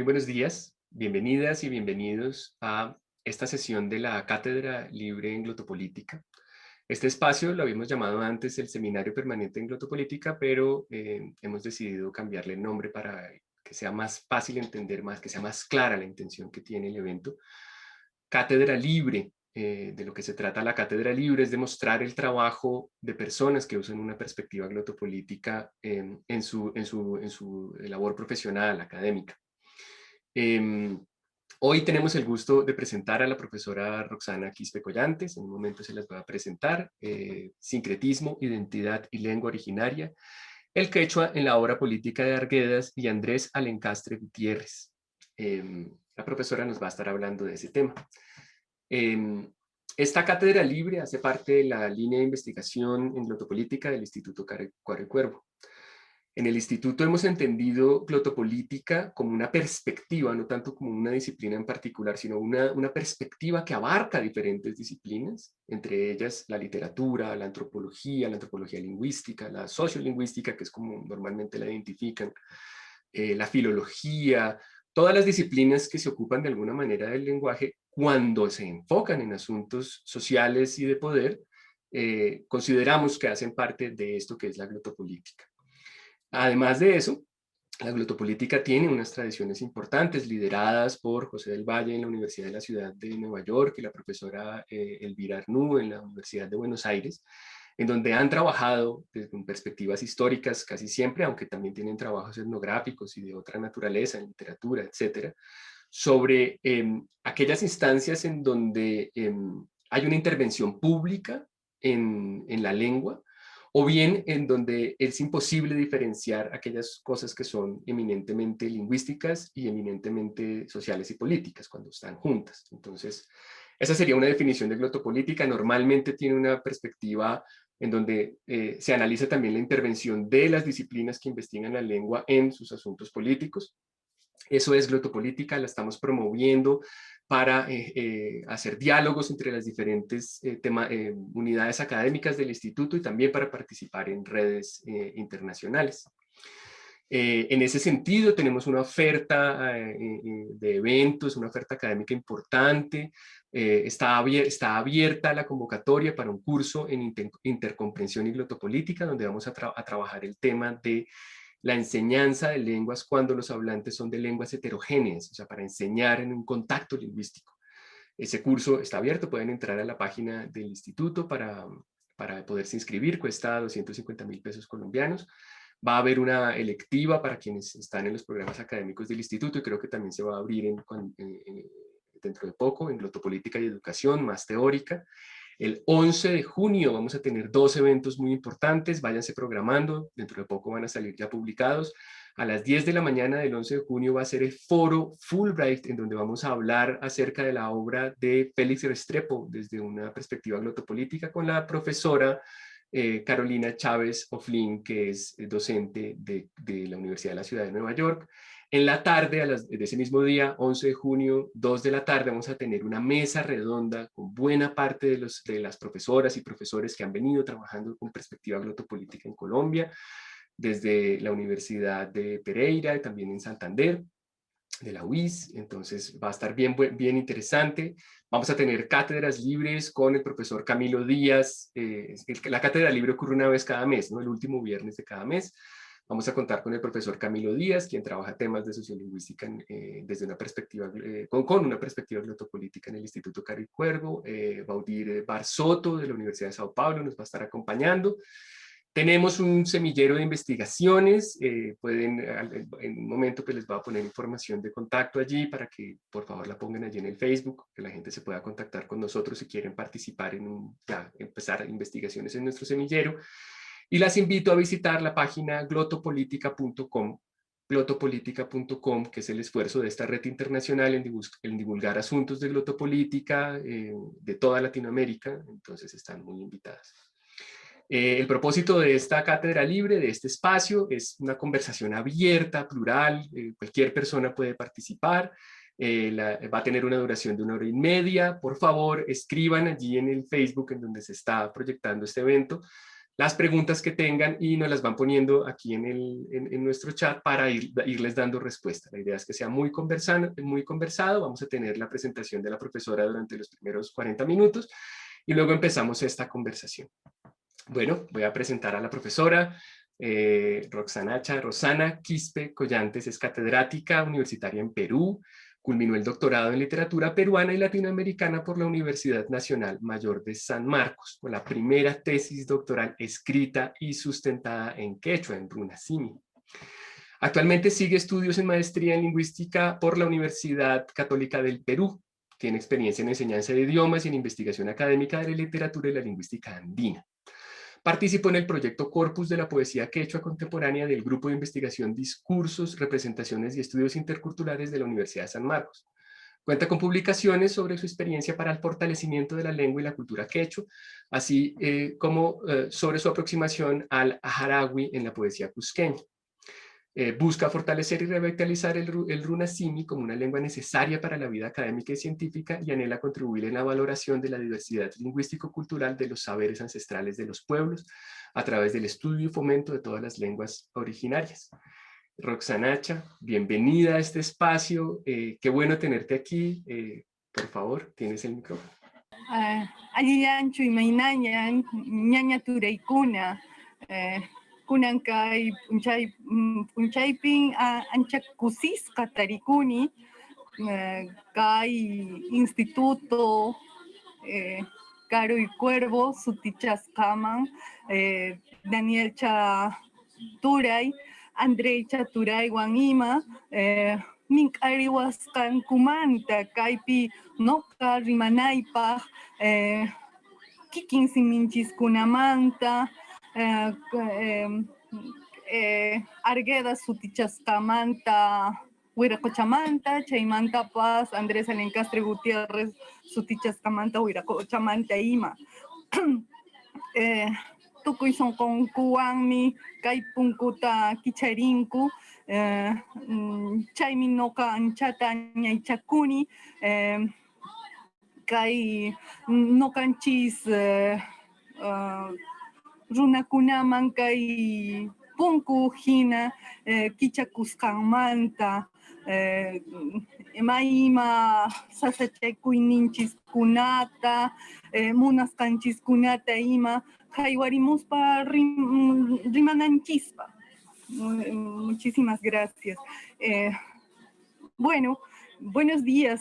Muy buenos días, bienvenidas y bienvenidos a esta sesión de la Cátedra Libre en Glotopolítica. Este espacio lo habíamos llamado antes el Seminario Permanente en Glotopolítica, pero hemos decidido cambiarle el nombre para que sea más fácil entender, que sea más clara la intención que tiene el evento. Cátedra Libre. De lo que se trata la Cátedra Libre es de mostrar el trabajo de personas que usan una perspectiva glotopolítica en su labor profesional, académica. Hoy tenemos el gusto de presentar a la profesora Roxana Quispe Collantes. En un momento se las voy a presentar. Sincretismo, identidad y lengua originaria. El quechua en la obra política de Arguedas y Andrés Alencastre Gutiérrez. La profesora nos va a estar hablando de ese tema. Esta cátedra libre hace parte de la línea de investigación en glotopolítica del Instituto Cuaro y Cuervo. En el instituto hemos entendido glotopolítica como una perspectiva, no tanto como una disciplina en particular, sino una perspectiva que abarca diferentes disciplinas, entre ellas la literatura, la antropología lingüística, la sociolingüística, que es como normalmente la identifican, la filología, todas las disciplinas que se ocupan de alguna manera del lenguaje cuando se enfocan en asuntos sociales y de poder, consideramos que hacen parte de esto que es la glotopolítica. Además de eso, la glotopolítica tiene unas tradiciones importantes lideradas por José del Valle en la Universidad de la Ciudad de Nueva York y la profesora Elvira Arnú en la Universidad de Buenos Aires, en donde han trabajado desde perspectivas históricas casi siempre, aunque también tienen trabajos etnográficos y de otra naturaleza, en literatura, etcétera, sobre aquellas instancias en donde hay una intervención pública en la lengua, o bien en donde es imposible diferenciar aquellas cosas que son eminentemente lingüísticas y eminentemente sociales y políticas cuando están juntas. Entonces, esa sería una definición de glotopolítica. Normalmente tiene una perspectiva en donde se analiza también la intervención de las disciplinas que investigan la lengua en sus asuntos políticos. Eso es glotopolítica, la estamos promoviendo para hacer diálogos entre las diferentes unidades académicas del instituto y también para participar en redes internacionales. En ese sentido, tenemos una oferta de eventos, una oferta académica importante. Está abierta la convocatoria para un curso en intercomprensión y glotopolítica, donde vamos a trabajar el tema de la enseñanza de lenguas cuando los hablantes son de lenguas heterogéneas, o sea, para enseñar en un contacto lingüístico. Ese curso está abierto, pueden entrar a la página del instituto para poderse inscribir, cuesta 250.000 pesos colombianos. Va a haber una electiva para quienes están en los programas académicos del instituto y creo que también se va a abrir dentro de poco en glotopolítica y educación, más teórica. El 11 de junio vamos a tener dos eventos muy importantes, váyanse programando, dentro de poco van a salir ya publicados. A las 10 de la mañana del 11 de junio va a ser el foro Fulbright, en donde vamos a hablar acerca de la obra de Félix Restrepo desde una perspectiva glotopolítica con la profesora Carolina Chávez Oflin, que es docente de la Universidad de la Ciudad de Nueva York. En la tarde, de ese mismo día, 11 de junio, 2 de la tarde, vamos a tener una mesa redonda con buena parte de las profesoras y profesores que han venido trabajando con perspectiva glotopolítica en Colombia, desde la Universidad de Pereira y también en Santander, de la UIS. Entonces va a estar bien interesante. Vamos a tener cátedras libres con el profesor Camilo Díaz. La cátedra libre ocurre una vez cada mes, ¿no? El último viernes de cada mes. Vamos a contar con el profesor Camilo Díaz, quien trabaja temas de sociolingüística desde una perspectiva, con una perspectiva glotopolítica en el Instituto Cuaro y Cuervo. Baudir Barzotto de la Universidad de Sao Paulo nos va a estar acompañando. Tenemos un semillero de investigaciones, en un momento pues les voy a poner información de contacto allí para que por favor la pongan allí en el Facebook, que la gente se pueda contactar con nosotros si quieren participar empezar investigaciones en nuestro semillero. Y las invito a visitar la página glotopolítica.com, que es el esfuerzo de esta red internacional en divulgar asuntos de glotopolítica de toda Latinoamérica, entonces están muy invitadas. El propósito de esta cátedra libre, de este espacio, es una conversación abierta, plural, cualquier persona puede participar, va a tener una duración de 1 hora y media. Por favor, escriban allí en el Facebook en donde se está proyectando este evento, las preguntas que tengan y nos las van poniendo aquí en nuestro chat para irles dando respuesta. La idea es que sea muy conversado. Vamos a tener la presentación de la profesora durante los primeros 40 minutos y luego empezamos esta conversación. Bueno, voy a presentar a la profesora. Rosana Quispe Collantes es catedrática universitaria en Perú. Culminó el doctorado en literatura peruana y latinoamericana por la Universidad Nacional Mayor de San Marcos, con la primera tesis doctoral escrita y sustentada en quechua, en runasimi. Actualmente sigue estudios en maestría en lingüística por la Universidad Católica del Perú. Tiene experiencia en enseñanza de idiomas y en investigación académica de la literatura y la lingüística andina. Participó en el proyecto Corpus de la Poesía Quechua Contemporánea del Grupo de Investigación Discursos, Representaciones y Estudios Interculturales de la Universidad de San Marcos. Cuenta con publicaciones sobre su experiencia para el fortalecimiento de la lengua y la cultura quechua, así como sobre su aproximación al ajarawi en la poesía cusqueña. Busca fortalecer y revitalizar el runasimi como una lengua necesaria para la vida académica y científica y anhela contribuir en la valoración de la diversidad lingüístico-cultural de los saberes ancestrales de los pueblos a través del estudio y fomento de todas las lenguas originarias. Roxanacha, bienvenida a este espacio. Qué bueno tenerte aquí. Por favor, tienes el micrófono. Allianchu imaynañan ñaña turaykuna kunan kay punchaypin ancha kusisqa tarikuni kay instituto Caro y Cuervo sutichasqaman Danielcha Turay, Andreycha Turaywan ima mink'ariwasqankumanta kaypi noqa rimanaypaq kikin siminchiskunamanta Arguedas sutichasqamanta Wiraquchamanta, chaymantapas Andrés Alencastre Gutiérrez sutichasqamanta Wiraquchamanta ima. Tukuy sonqonkuwanmi kay punkuta kicharinku, chaymi noqa anchata ñaychakuni, kay noqanchis runakunaman kay punku hina kichakusqanmanta ima sasachakuyninchiskunata munasqanchiskunata ima haywarimuspa rimananchispa. Muchísimas gracias. Bueno, buenos días.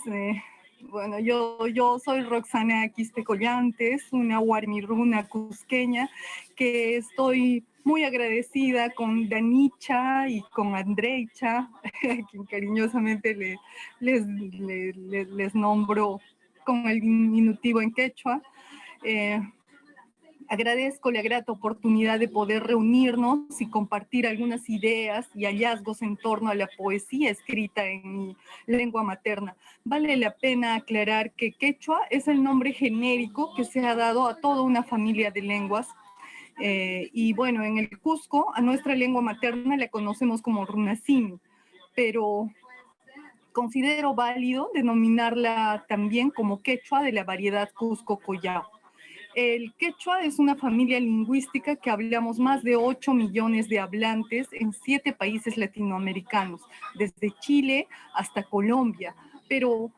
Bueno, yo soy Roxana Quispe Collantes, una huarmirruna cusqueña, que estoy muy agradecida con Danicha y con Andreicha, a quien cariñosamente les nombro con el diminutivo en quechua. Agradezco la grata oportunidad de poder reunirnos y compartir algunas ideas y hallazgos en torno a la poesía escrita en mi lengua materna. Vale la pena aclarar que quechua es el nombre genérico que se ha dado a toda una familia de lenguas. Y bueno, en el Cusco, a nuestra lengua materna la conocemos como runasimi, pero considero válido denominarla también como quechua de la variedad Cusco-Collao. El quechua es una familia lingüística que hablamos más de 8 millones de hablantes en 7 países latinoamericanos, desde Chile hasta Colombia, pero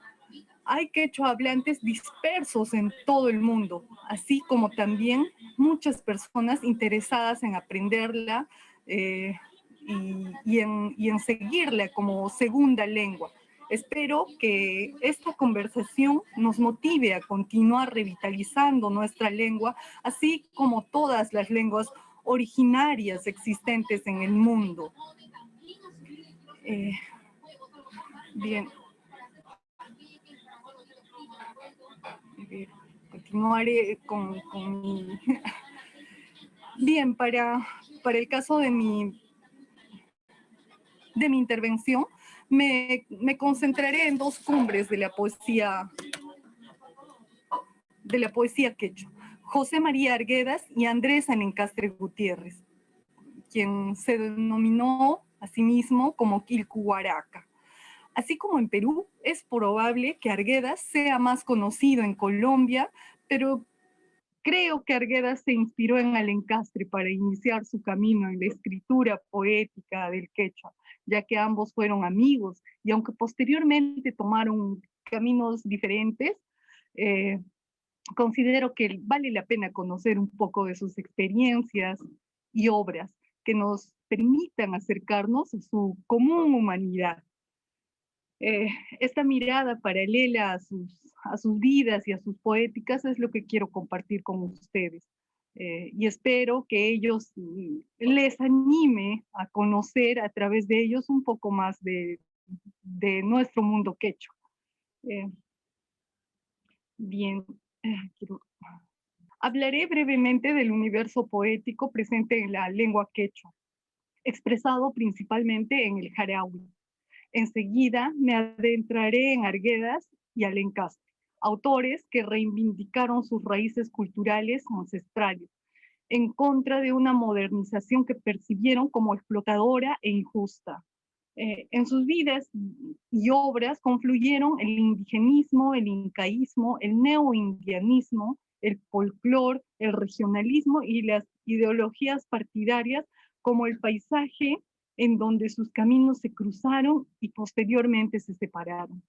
hay quechua hablantes dispersos en todo el mundo, así como también muchas personas interesadas en aprenderla y en seguirla como segunda lengua. Espero que esta conversación nos motive a continuar revitalizando nuestra lengua, así como todas las lenguas originarias existentes en el mundo. Bien. Continuaré con mi... Bien, para el caso de mi intervención, me concentraré en 2 cumbres de la poesía quechua, José María Arguedas y Andrés Alencastre Gutiérrez, quien se denominó a sí mismo como Quilcuhuaraca. Así como en Perú, es probable que Arguedas sea más conocido en Colombia, pero Creo que Arguedas se inspiró en Alencastre para iniciar su camino en la escritura poética del quechua, ya que ambos fueron amigos y aunque posteriormente tomaron caminos diferentes, eh, considero que vale la pena conocer un poco de sus experiencias y obras que nos permitan acercarnos a su común humanidad. Eh, Esta mirada paralela a sus vidas y a sus poéticas es lo que quiero compartir con ustedes. Y espero que ellos les anime a conocer a través de ellos un poco más de nuestro mundo quechua. Eh, Bien, quiero hablaré brevemente del universo poético presente en la lengua quechua, expresado principalmente en el jaraui. Enseguida me adentraré en Arguedas y Alencastre, autores que reivindicaron sus raíces culturales ancestrales, en contra de una modernización que percibieron como explotadora e injusta. En sus vidas y obras confluyeron el indigenismo, el incaísmo, el neoindianismo, el folclore, el regionalismo y las ideologías partidarias como el paisaje en donde sus caminos se cruzaron y posteriormente se separaron.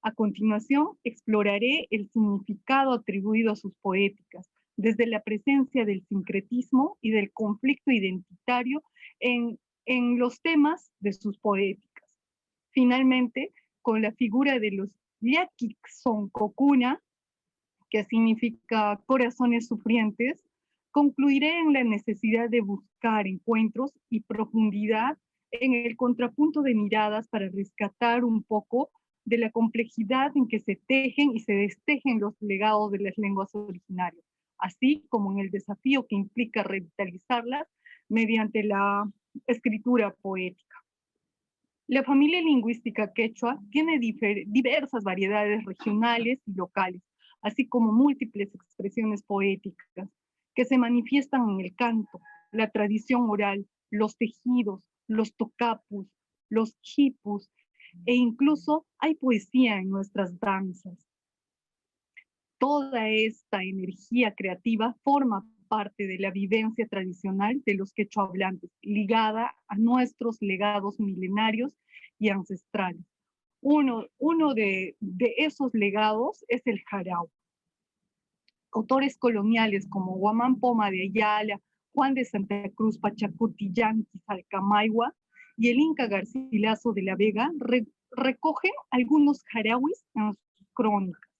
A continuación, exploraré el significado atribuido a sus poéticas, desde la presencia del sincretismo y del conflicto identitario en los temas de sus poéticas. Finalmente, con la figura de los Llakiksonkokuna, que significa corazones sufrientes, concluiré en la necesidad de buscar encuentros y profundidad en el contrapunto de miradas para rescatar un poco de la complejidad en que se tejen y se destejen los legados de las lenguas originarias, así como en el desafío que implica revitalizarlas mediante la escritura poética. La familia lingüística quechua tiene diversas variedades regionales y locales, así como múltiples expresiones poéticas que se manifiestan en el canto, la tradición oral, los tejidos, los tocapus, los quipus, e incluso hay poesía en nuestras danzas. Toda esta energía creativa forma parte de la vivencia tradicional de los quechohablantes, ligada a nuestros legados milenarios y ancestrales. Uno de esos legados es el jarau. Autores coloniales como Guamán Poma de Ayala, Juan de Santa Cruz, Pachacuti, Yanquis, Alcamaigua y el Inca Garcilaso de la Vega recogen algunos jarauis en sus crónicas.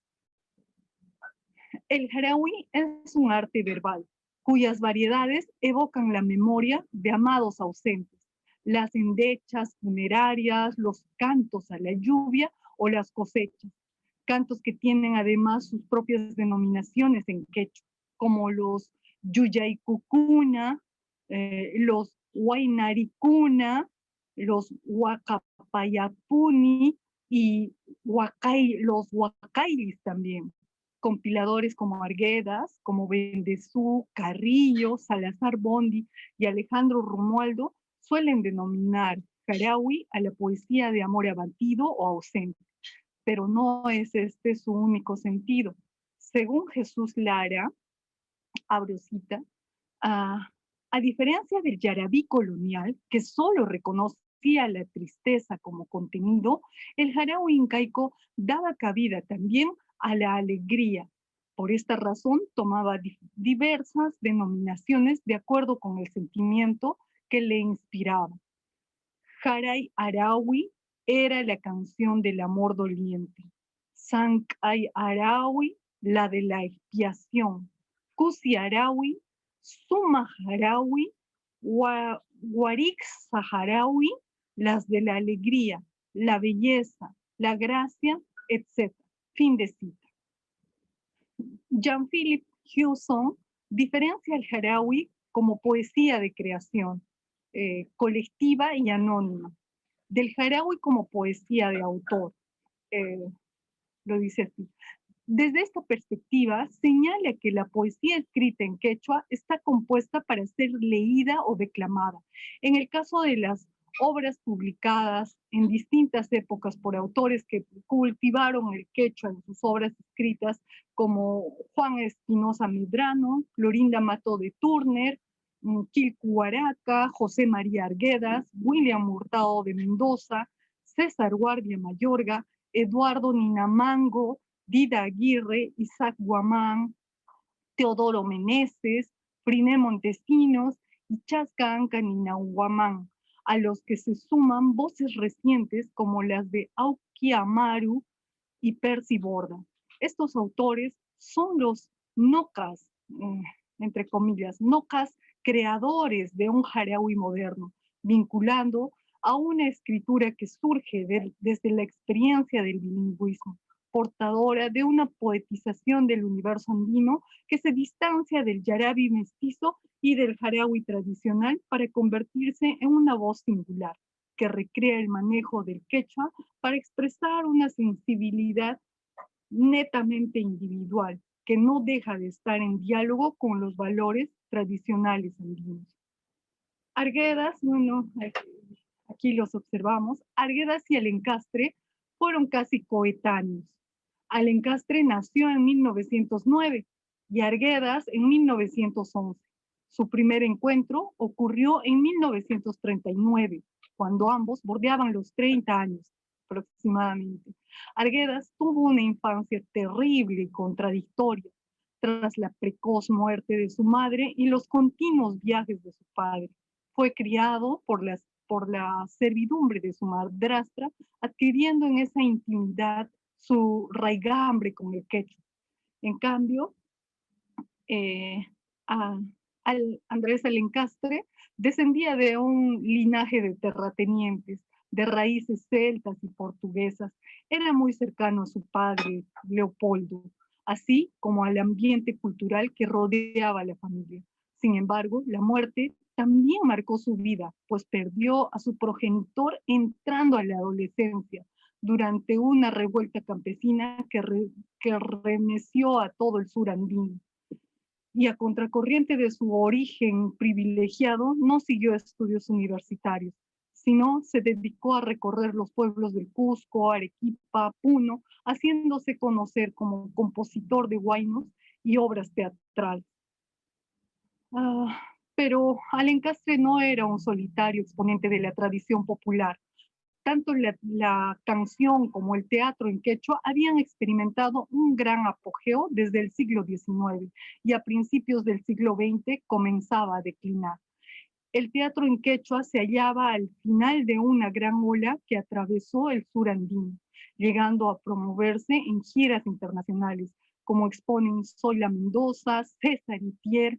El jaraui es un arte verbal, cuyas variedades evocan la memoria de amados ausentes, las endechas funerarias, los cantos a la lluvia o las cosechas, cantos que tienen además sus propias denominaciones en quechua, como los Yuyaycucuna, los Huaynaricuna, los Huacapayapuni y los Huacailis también. Compiladores como Arguedas, como Bendezú, Carrillo, Salazar Bondi y Alejandro Romualdo suelen denominar jaraui a la poesía de amor abatido o ausente, pero no es este su único sentido. Según Jesús Lara, abro cita, a diferencia del yarabí colonial, que solo reconocía la tristeza como contenido, el jaraui incaico daba cabida también a la alegría. Por esta razón tomaba diversas denominaciones de acuerdo con el sentimiento que le inspiraba. Jaray Arawi era la canción del amor doliente. Sankay Arawi, la de la expiación. Kusi Arawi, Suma Harawi, Warix Saharawi, las de la alegría, la belleza, la gracia, etc. Fin de cita. Jean-Philippe Hewson diferencia al jaraui como poesía de creación, colectiva y anónima, del jaraui como poesía de autor. Lo dice así. Desde esta perspectiva, señala que la poesía escrita en quechua está compuesta para ser leída o declamada. En el caso de las obras publicadas en distintas épocas por autores que cultivaron el quechua en sus obras escritas, como Juan Espinosa Medrano, Florinda Mato de Turner, Quilcu Huaraca, José María Arguedas, William Hurtado de Mendoza, César Guardia Mayorga, Eduardo Ninamango, Dida Aguirre, Isaac Guamán, Teodoro Meneses, Friné Montesinos y Chasca Anca Ninahuamán, a los que se suman voces recientes como las de Auqui Amaru y Percy Borda. Estos autores son los nocas, entre comillas, nocas creadores de un Jaraui moderno, vinculando a una escritura que surge desde la experiencia del bilingüismo, portadora de una poetización del universo andino que se distancia del yarabi mestizo y del jaraui tradicional para convertirse en una voz singular que recrea el manejo del quechua para expresar una sensibilidad netamente individual que no deja de estar en diálogo con los valores tradicionales andinos. Arguedas, bueno, aquí los observamos, Arguedas y Alencastre fueron casi coetáneos. Alencastre nació en 1909 y Arguedas en 1911. Su primer encuentro ocurrió en 1939, cuando ambos bordeaban los 30 años aproximadamente. Arguedas tuvo una infancia terrible y contradictoria tras la precoz muerte de su madre y los continuos viajes de su padre. Fue criado por la servidumbre de su madrastra, adquiriendo en esa intimidad su raigambre con el quechua. En cambio, Andrés Alencastre descendía de un linaje de terratenientes, de raíces celtas y portuguesas. Era muy cercano a su padre, Leopoldo, así como al ambiente cultural que rodeaba a la familia. Sin embargo, la muerte también marcó su vida, pues perdió a su progenitor entrando a la adolescencia durante una revuelta campesina que remeció a todo el sur andino. Y a contracorriente de su origen privilegiado, no siguió estudios universitarios, sino se dedicó a recorrer los pueblos del Cusco, Arequipa, Puno, haciéndose conocer como compositor de huaynos y obras teatrales. Pero Alencastre no era un solitario exponente de la tradición popular. Tanto la canción como el teatro en quechua habían experimentado un gran apogeo desde el siglo XIX y a principios del siglo XX comenzaba a declinar. El teatro en quechua se hallaba al final de una gran ola que atravesó el sur andino, llegando a promoverse en giras internacionales, como exponen Zoila Mendoza, César Itier,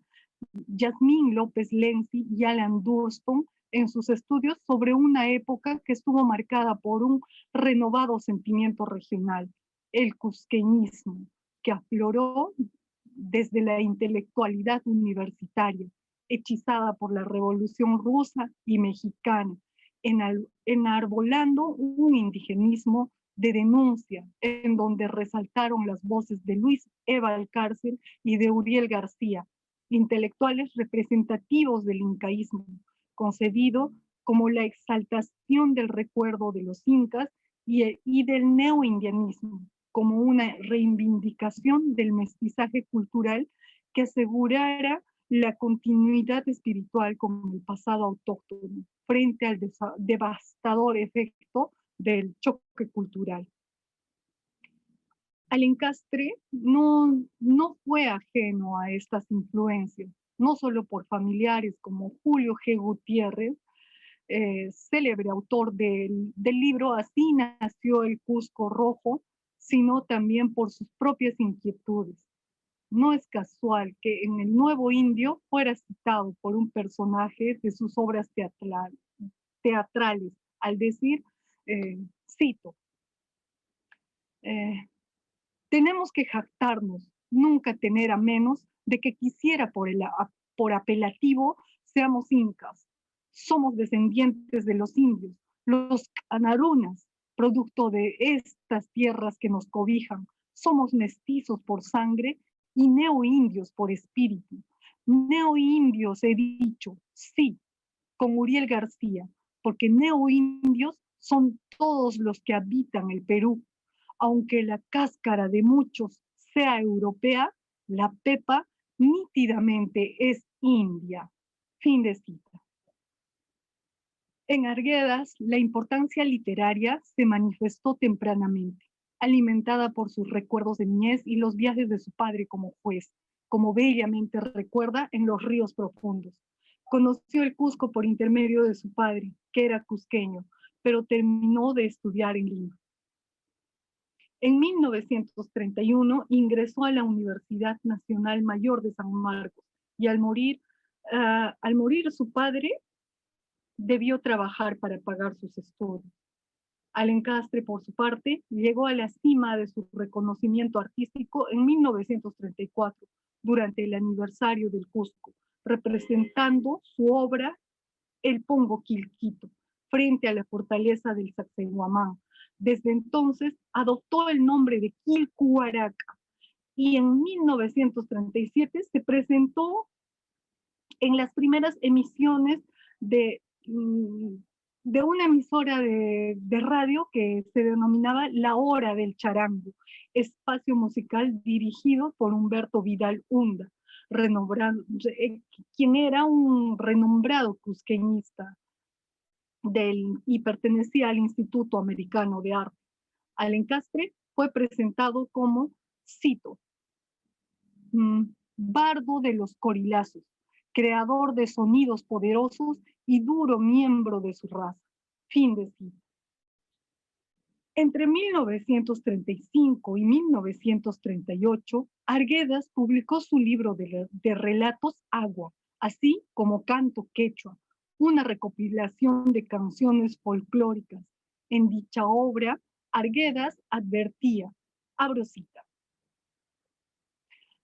Yasmín López Lenzi y Alan Durston en sus estudios sobre una época que estuvo marcada por un renovado sentimiento regional, el cusqueñismo, que afloró desde la intelectualidad universitaria, hechizada por la Revolución Rusa y Mexicana, enarbolando un indigenismo de denuncia, en donde resaltaron las voces de Luis E. Valcárcel y de Uriel García, intelectuales representativos del incaísmo, concebido como la exaltación del recuerdo de los incas y del neoindianismo, como una reivindicación del mestizaje cultural que asegurara la continuidad espiritual con el pasado autóctono frente al devastador efecto del choque cultural. Alencastre no fue ajeno a estas influencias, no solo por familiares como Julio G. Gutiérrez, célebre autor del libro Así nació el Cusco Rojo, sino también por sus propias inquietudes. No es casual que en El Nuevo Indio fuera citado por un personaje de sus obras teatrales, al decir, cito, tenemos que jactarnos, nunca tener a menos de que quisiera por apelativo seamos incas. Somos descendientes de los indios, los anarunas, producto de estas tierras que nos cobijan. Somos mestizos por sangre y neoindios por espíritu. Neoindios he dicho, sí, con Uriel García, porque neoindios son todos los que habitan el Perú. Aunque la cáscara de muchos sea europea, la pepa nítidamente es india. Fin de cita. En Arguedas, la importancia literaria se manifestó tempranamente, alimentada por sus recuerdos de niñez y los viajes de su padre como juez, como bellamente recuerda en Los ríos profundos. Conoció el Cusco por intermedio de su padre, que era cusqueño, pero terminó de estudiar en Lima. En 1931 ingresó a la Universidad Nacional Mayor de San Marcos y al morir su padre, debió trabajar para pagar sus estudios. Alencastre, por su parte, llegó a la cima de su reconocimiento artístico en 1934, durante el aniversario del Cusco, representando su obra El Pongo Quilquito, frente a la fortaleza del Sacsayhuamán. Desde entonces adoptó el nombre de Quilcuaraca y en 1937 se presentó en las primeras emisiones de una emisora de radio que se denominaba La Hora del Charango, espacio musical dirigido por Humberto Vidal Hunda, quien era un renombrado cusqueñista y pertenecía al Instituto Americano de Arte. Alencastre fue presentado como, cito, bardo de los corilazos, creador de sonidos poderosos y duro miembro de su raza. Fin de cita. Entre 1935 y 1938, Arguedas publicó su libro de relatos Agua, así como Canto Quechua, una recopilación de canciones folclóricas. En dicha obra, Arguedas advertía, abro cita,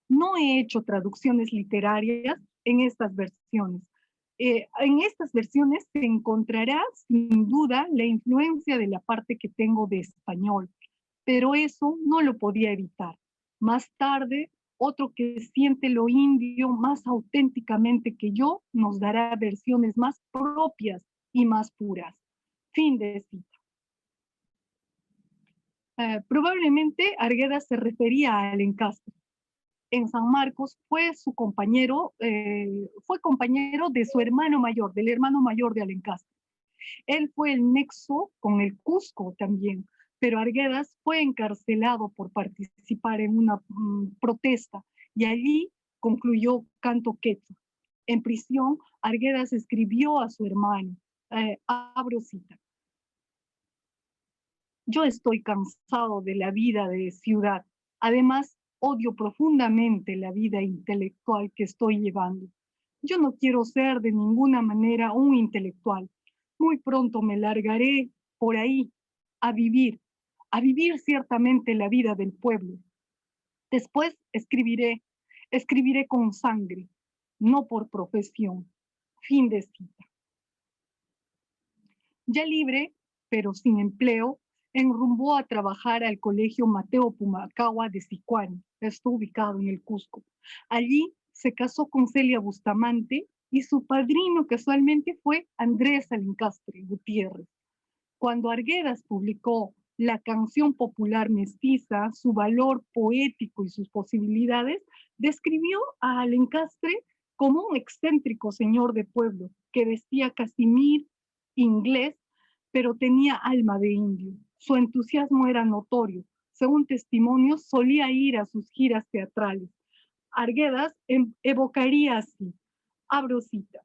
no he hecho traducciones literarias en estas versiones. En estas versiones se encontrará sin duda la influencia de la parte que tengo de español, pero eso no lo podía evitar. Más tarde, otro que siente lo indio más auténticamente que yo nos dará versiones más propias y más puras. Fin de cita. Probablemente Arguedas se refería a Alencastre. En San Marcos fue compañero de su hermano mayor, del hermano mayor de Alencastre. Él fue el nexo con el Cusco también, pero Arguedas fue encarcelado por participar en una protesta y allí concluyó Canto Quechua. En prisión, Arguedas escribió a su hermano, abro cita, yo estoy cansado de la vida de ciudad. Además, odio profundamente la vida intelectual que estoy llevando. Yo no quiero ser de ninguna manera un intelectual. Muy pronto me largaré por ahí a vivir ciertamente la vida del pueblo. Después escribiré con sangre, no por profesión. Fin de cita. Ya libre, pero sin empleo, enrumbó a trabajar al Colegio Mateo Pumacahua de Sicuani, está ubicado en el Cusco. Allí se casó con Celia Bustamante y su padrino casualmente fue Andrés Alencastre Gutiérrez. Cuando Arguedas publicó la canción popular mestiza, su valor poético y sus posibilidades, describió a Alencastre como un excéntrico señor de pueblo que vestía casimir inglés, pero tenía alma de indio. Su entusiasmo era notorio. Según testimonios, solía ir a sus giras teatrales. Arguedas evocaría así, abro cita,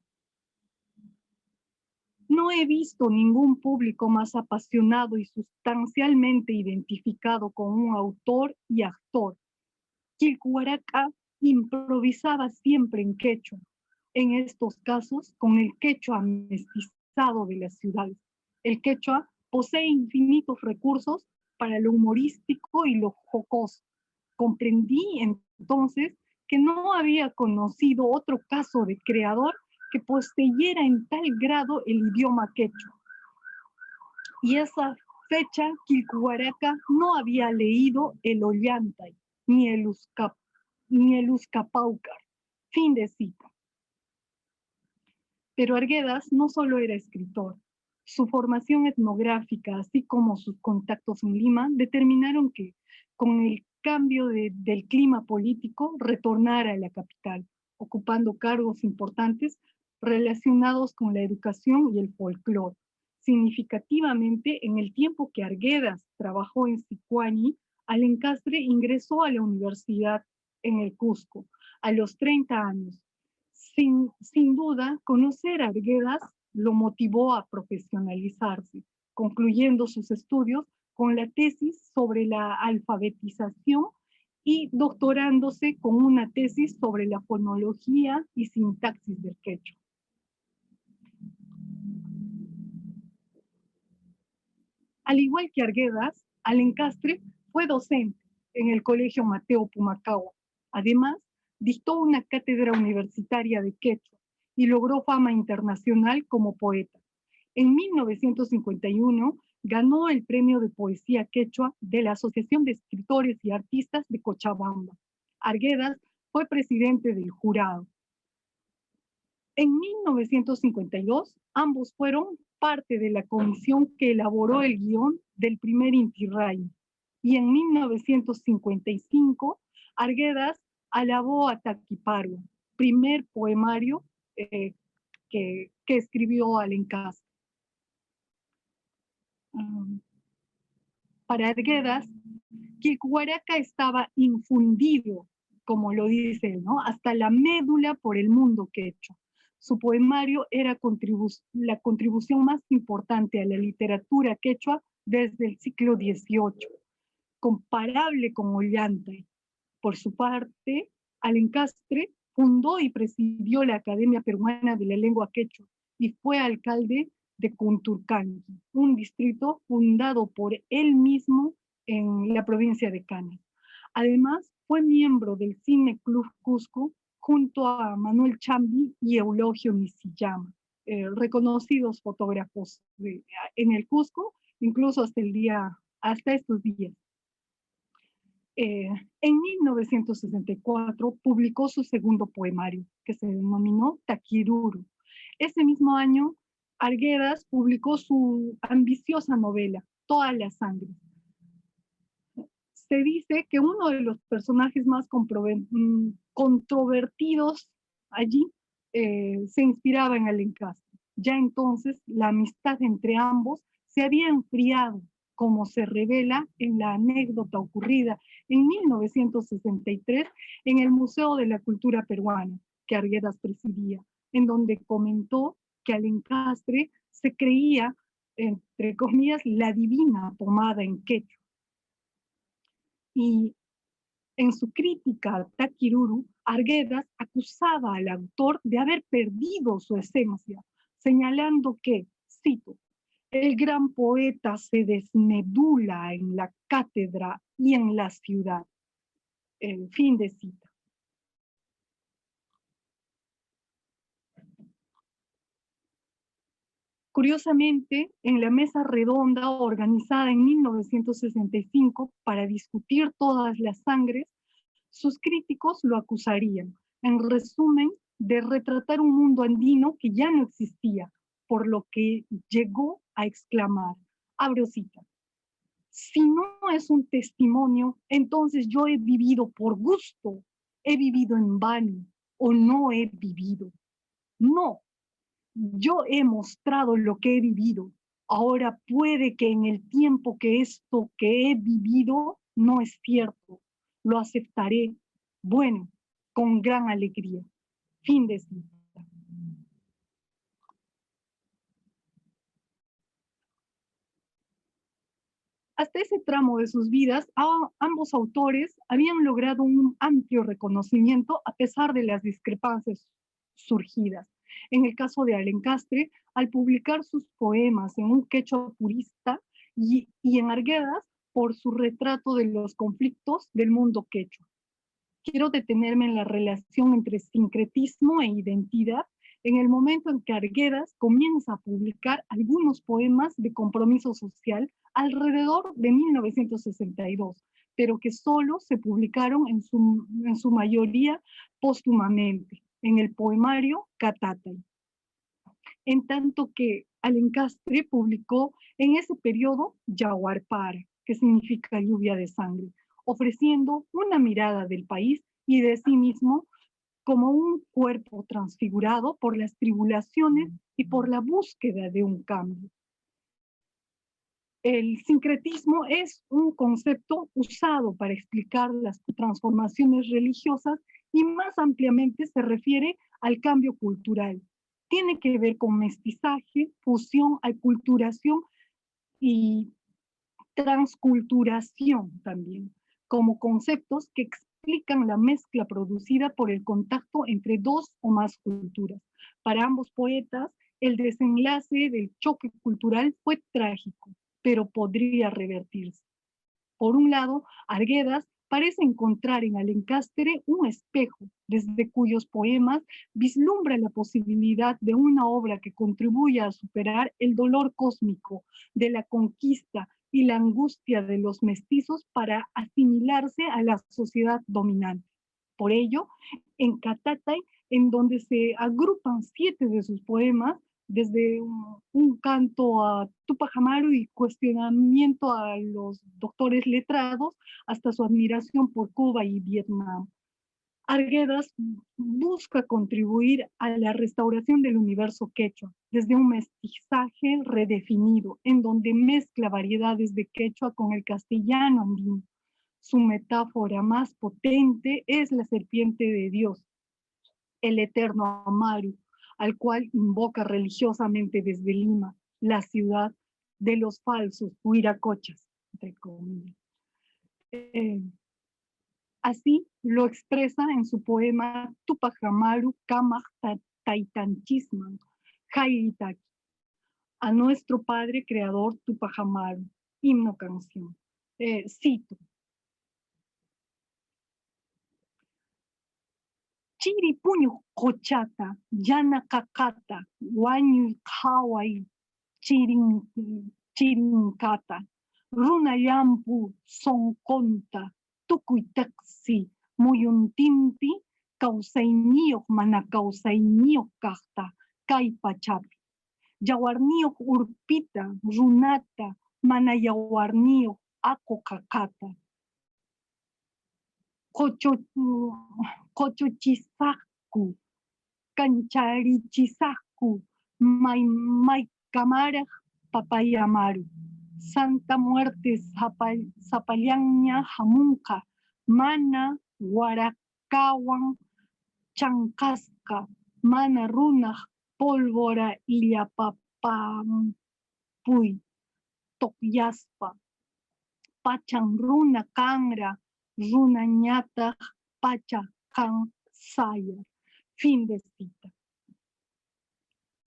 no he visto ningún público más apasionado y sustancialmente identificado con un autor y actor. Quilcuaraca improvisaba siempre en quechua, en estos casos con el quechua mestizado de las ciudades. El quechua posee infinitos recursos para lo humorístico y lo jocoso. Comprendí entonces que no había conocido otro caso de creador que poseyera en tal grado el idioma quechua. Y esa fecha Quilcuaraca no había leído el Ollantay ni el Uzcapaucar. Fin de cita. Pero Arguedas no solo era escritor, Su formación etnográfica, así como sus contactos en Lima, determinaron que, con el cambio del clima político, retornara a la capital, ocupando cargos importantes relacionados con la educación y el folclore. Significativamente, en el tiempo que Arguedas trabajó en Sicuani, Alencastre ingresó a la universidad en el Cusco a los 30 años. Sin duda, conocer a Arguedas lo motivó a profesionalizarse, concluyendo sus estudios con la tesis sobre la alfabetización y doctorándose con una tesis sobre la fonología y sintaxis del quechua. Al igual que Arguedas, Alencastre fue docente en el Colegio Mateo Pumacahua. Además, dictó una cátedra universitaria de quechua y logró fama internacional como poeta. En 1951 ganó el premio de poesía quechua de la Asociación de Escritores y Artistas de Cochabamba. Arguedas fue presidente del jurado. En 1952, ambos fueron parte de la comisión que elaboró el guión del primer Inti Raymi. Y en 1955, Arguedas alabó a Taquiparua, primer poemario que escribió Alencastre. Para Arguedas, Quilcuaraca estaba infundido, como lo dice él, ¿no?, hasta la médula por el mundo quechua. Su poemario era la contribución más importante a la literatura quechua desde el siglo XVIII, comparable con Ollantay. Por su parte, Alencastre fundó y presidió la Academia Peruana de la Lengua Quechua y fue alcalde de Cunturcanqui, un distrito fundado por él mismo en la provincia de Cana. Además, fue miembro del Cine Club Cusco junto a Manuel Chambi y Eulogio Nisiyama, reconocidos fotógrafos en el Cusco, incluso hasta estos días. En 1964 publicó su segundo poemario, que se denominó Taquiruru. Ese mismo año, Arguedas publicó su ambiciosa novela, Toda la sangre. Se dice que uno de los personajes más controvertidos allí se inspiraba en Alencastre. Ya entonces la amistad entre ambos se había enfriado, como se revela en la anécdota ocurrida en 1963 en el Museo de la Cultura Peruana, que Arguedas presidía, en donde comentó que Alencastre se creía, entre comillas, la divina pomada en quechua. Y en su crítica a Taquiruru, Arguedas acusaba al autor de haber perdido su esencia, señalando que, cito, el gran poeta se desmedula en la cátedra y en la ciudad. Fin de cita. Curiosamente, en la mesa redonda organizada en 1965 para discutir todas las sangres, sus críticos lo acusarían, en resumen, de retratar un mundo andino que ya no existía, por lo que llegó a exclamar, abro cita, si no es un testimonio, entonces yo he vivido por gusto, he vivido en vano o no he vivido. No, yo he mostrado lo que he vivido. Ahora puede que en el tiempo que esto que he vivido no es cierto. Lo aceptaré, bueno, con gran alegría. Fin de cita. Hasta ese tramo de sus vidas, ambos autores habían logrado un amplio reconocimiento a pesar de las discrepancias surgidas. En el caso de Alencastre, al publicar sus poemas en un quechua purista y en Arguedas por su retrato de los conflictos del mundo quechua. Quiero detenerme en la relación entre sincretismo e identidad en el momento en que Arguedas comienza a publicar algunos poemas de compromiso social alrededor de 1962, pero que solo se publicaron en su mayoría póstumamente, en el poemario Catatay. En tanto que Alencastre publicó en ese periodo Yaguarpara, que significa lluvia de sangre, ofreciendo una mirada del país y de sí mismo como un cuerpo transfigurado por las tribulaciones y por la búsqueda de un cambio. El sincretismo es un concepto usado para explicar las transformaciones religiosas y más ampliamente se refiere al cambio cultural. Tiene que ver con mestizaje, fusión, aculturación y transculturación también, como conceptos que explican la mezcla producida por el contacto entre dos o más culturas. Para ambos poetas, el desenlace del choque cultural fue trágico, pero podría revertirse. Por un lado, Arguedas parece encontrar en Alencastre un espejo, desde cuyos poemas vislumbra la posibilidad de una obra que contribuya a superar el dolor cósmico de la conquista y la angustia de los mestizos para asimilarse a la sociedad dominante. Por ello, en Catatay, en donde se agrupan 7 de sus poemas, desde un canto a Tupac Amaru y cuestionamiento a los doctores letrados, hasta su admiración por Cuba y Vietnam. Arguedas busca contribuir a la restauración del universo quechua, desde un mestizaje redefinido, en donde mezcla variedades de quechua con el castellano andino. Su metáfora más potente es la serpiente de Dios, el eterno Amaru, al cual invoca religiosamente desde Lima, la ciudad de los falsos huiracochas, entre comillas. Así lo expresa en su poema Tupac Amaru Kamaj Taitanchisman, Jairitaki, a nuestro padre creador Tupac Amaru, himno canción. Cito: Chiri puño cochata, yana kakata, wañu kawai, chirinkata, runa yampu sonkonta, tukuy taksi, muyuntinpi, kawsayniyuq mana kawsayniyuq kaqta, kay pachapi. Yawarniyuq urpita, runata, mana yawarniyuq ako kakata. Kochochisaqku, kancharichisaqku, may camaraj papayamaru. Santa Muerte sapallanña hamunqa, mana warakawan chankasqa, mana runaq pólvora illapapampuy, tokyaspa. Pachan runa kanra, runa ñataq pacha kan sayar. Fin de cita.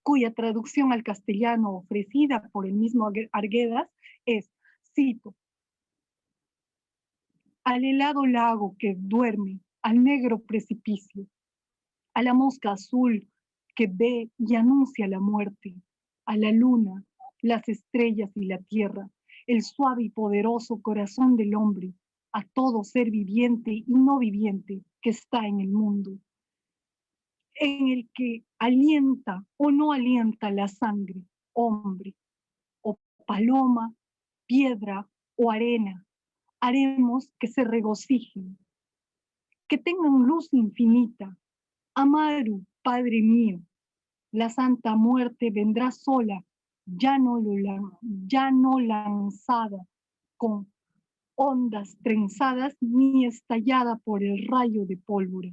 Cuya traducción al castellano ofrecida por el mismo Arguedas es, cito: al helado lago que duerme, al negro precipicio, a la mosca azul que ve y anuncia la muerte, a la luna, las estrellas y la tierra, el suave y poderoso corazón del hombre, a todo ser viviente y no viviente que está en el mundo, en el que alienta o no alienta la sangre, hombre, o paloma, piedra o arena, haremos que se regocijen, que tengan luz infinita. Amaru, Padre mío, la Santa Muerte vendrá sola, ya no lanzada con ondas trenzadas ni estallada por el rayo de pólvora.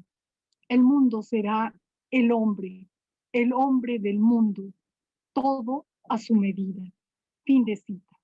El mundo será el hombre del mundo, todo a su medida. Fin de cita.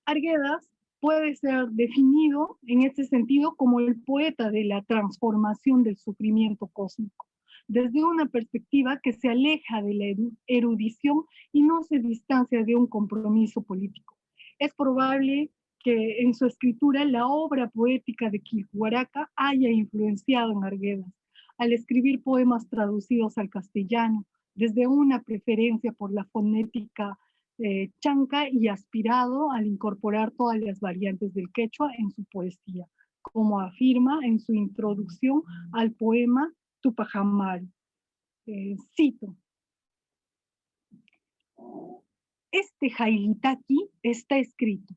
Arguedas puede ser definido en este sentido como el poeta de la transformación del sufrimiento cósmico, desde una perspectiva que se aleja de la erudición y no se distancia de un compromiso político. Es probable que en su escritura la obra poética de Quilhuaraca haya influenciado en Arguedas, al escribir poemas traducidos al castellano, desde una preferencia por la fonética chanca y aspirado al incorporar todas las variantes del quechua en su poesía, como afirma en su introducción al poema Tupac Amaru. Cito: Este Jailitaki está escrito,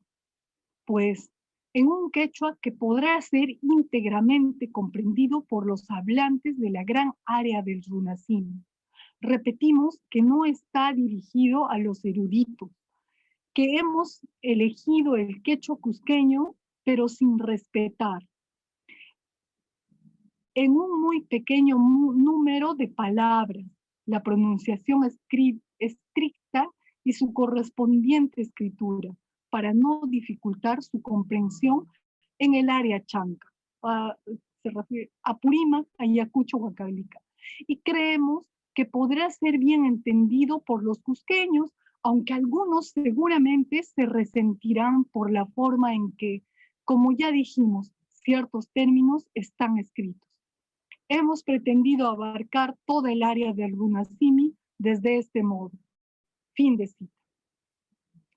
pues, en un quechua que podrá ser íntegramente comprendido por los hablantes de la gran área del Runacim. Repetimos que no está dirigido a los eruditos, que hemos elegido el quechua cusqueño, pero sin respetar, en un muy pequeño número de palabras, la pronunciación estricta y su correspondiente escritura, para no dificultar su comprensión en el área chanca. Se refiere a Apurímac, Ayacucho, Huancavelica. Y creemos que podrá ser bien entendido por los cusqueños, aunque algunos seguramente se resentirán por la forma en que, como ya dijimos, ciertos términos están escritos. Hemos pretendido abarcar toda el área del Runasimi desde este modo. Fin de cita.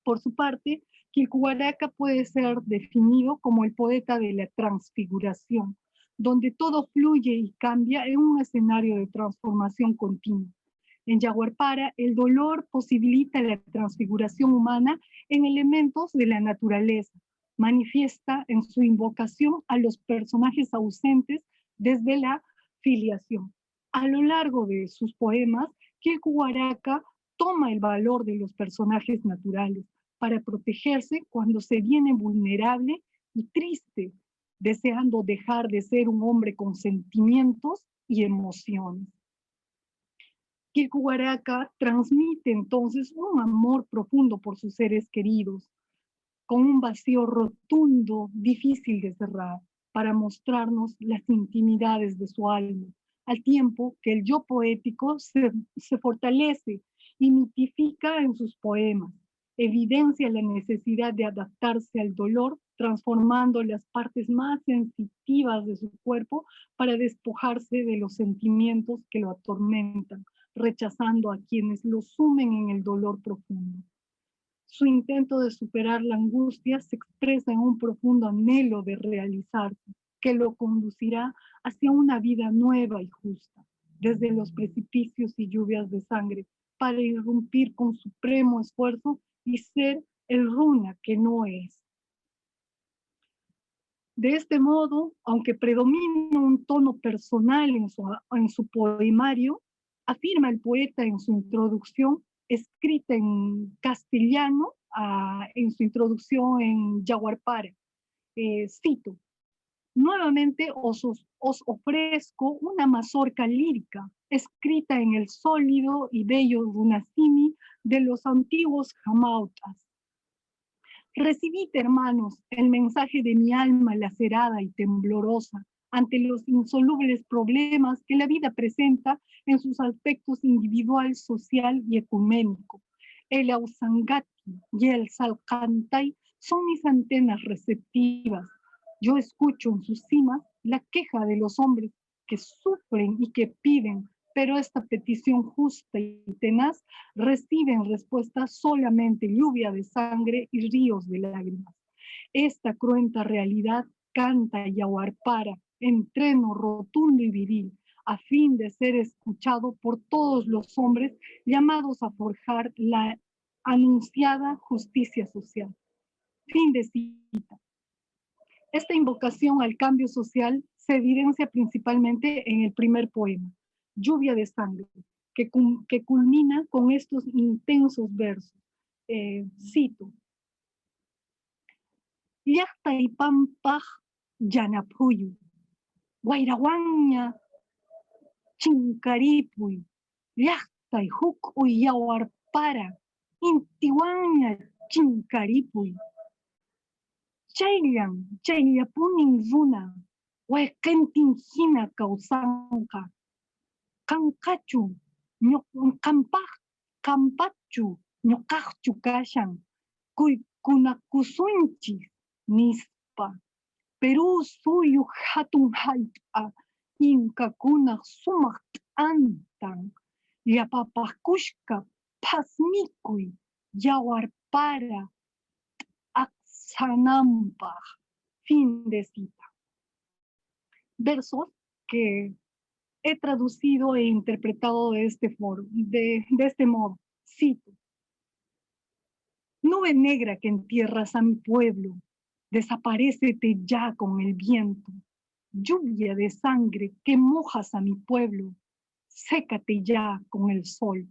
Por su parte, Quilcuaraca puede ser definido como el poeta de la transfiguración, donde todo fluye y cambia en un escenario de transformación continua. En Yaguarpara, el dolor posibilita la transfiguración humana en elementos de la naturaleza, manifiesta en su invocación a los personajes ausentes desde la filiación. A lo largo de sus poemas, Quilcuaraca toma el valor de los personajes naturales para protegerse cuando se viene vulnerable y triste, deseando dejar de ser un hombre con sentimientos y emociones. Quilcuaraca transmite entonces un amor profundo por sus seres queridos, con un vacío rotundo, difícil de cerrar, para mostrarnos las intimidades de su alma, al tiempo que el yo poético se fortalece y mitifica en sus poemas, evidencia la necesidad de adaptarse al dolor, transformando las partes más sensitivas de su cuerpo para despojarse de los sentimientos que lo atormentan, rechazando a quienes lo sumen en el dolor profundo. Su intento de superar la angustia se expresa en un profundo anhelo de realizarse, que lo conducirá hacia una vida nueva y justa, desde los precipicios y lluvias de sangre, para irrumpir con supremo esfuerzo y ser el runa que no es. De este modo, aunque predomina un tono personal en su poemario, afirma el poeta en su introducción, escrita en castellano, en su introducción en Yaguarpara. Cito: nuevamente os ofrezco una mazorca lírica, escrita en el sólido y bello runasimi de los antiguos jamautas. Recibid, hermanos, el mensaje de mi alma lacerada y temblorosa ante los insolubles problemas que la vida presenta en sus aspectos individual, social y ecuménico. El Ausangati y el Salcantay son mis antenas receptivas. Yo escucho en sus cimas la queja de los hombres que sufren y que piden, pero esta petición justa y tenaz recibe en respuesta solamente lluvia de sangre y ríos de lágrimas. Esta cruenta realidad canta Yaguarpara en treno rotundo y viril, a fin de ser escuchado por todos los hombres llamados a forjar la anunciada justicia social. Fin de cita. Esta invocación al cambio social se evidencia principalmente en el primer poema, Lluvia de Sangre, que culmina con estos intensos versos. Cito: Llaqtaypampaq yanaphuyu, wayrawanña chinkaripuy, llaqtay huk'uy yawarpara, intiwanña chinkaripuy. Chayllapunin runa, wayqintin hina kawsanqa, kanqachu, kampachu, ñuqaqchu kashan, kuykunakusunchis nispa. Perú suyuq hatun hallp'a, inkakunaq sumaq t'antan, llapapakushka phasmikuy, yawarpara t'aqsanampaq. Fin de cita. Versos que he traducido e interpretado de este modo. Cito: Nube negra que entierras a mi pueblo, desaparécete ya con el viento. Lluvia de sangre que mojas a mi pueblo, sécate ya con el sol.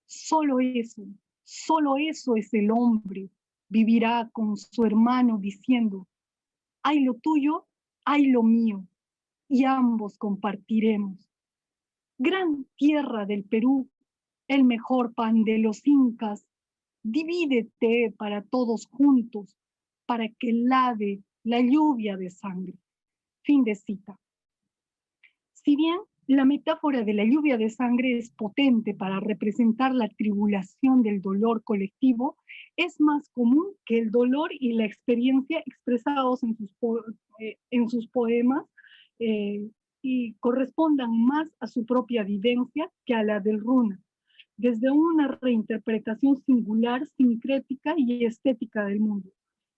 Solo eso es el hombre. Vivirá con su hermano diciendo, hay lo tuyo, hay lo mío, y ambos compartiremos. Gran tierra del Perú, el mejor pan de los incas, divídete para todos juntos, para que lave la lluvia de sangre. Fin de cita. Si bien la metáfora de la lluvia de sangre es potente para representar la tribulación del dolor colectivo, es más común que el dolor y la experiencia expresados en sus poemas y correspondan más a su propia vivencia que a la del Runa, desde una reinterpretación singular, sincrética y estética del mundo.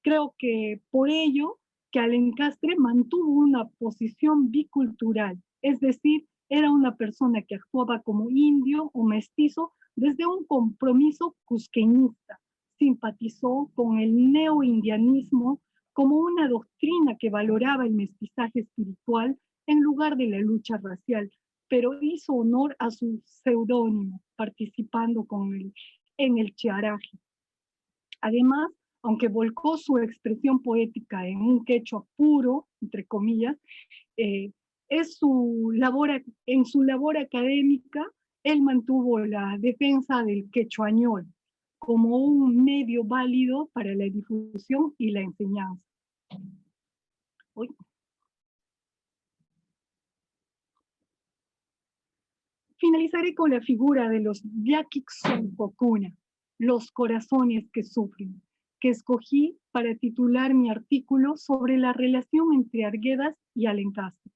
Creo que por ello que Alencastre mantuvo una posición bicultural, es decir, era una persona que actuaba como indio o mestizo desde un compromiso cusqueñista. Simpatizó con el neoindianismo como una doctrina que valoraba el mestizaje espiritual en lugar de la lucha racial, pero hizo honor a su seudónimo, participando en el Chearaje. Además, aunque volcó su expresión poética en un quechua puro, entre comillas, en su labor académica, él mantuvo la defensa del quechuañol como un medio válido para la difusión y la enseñanza. Uy. Finalizaré con la figura de los Kokuna, los corazones que sufren, que escogí para titular mi artículo sobre la relación entre Arguedas y Alencastre.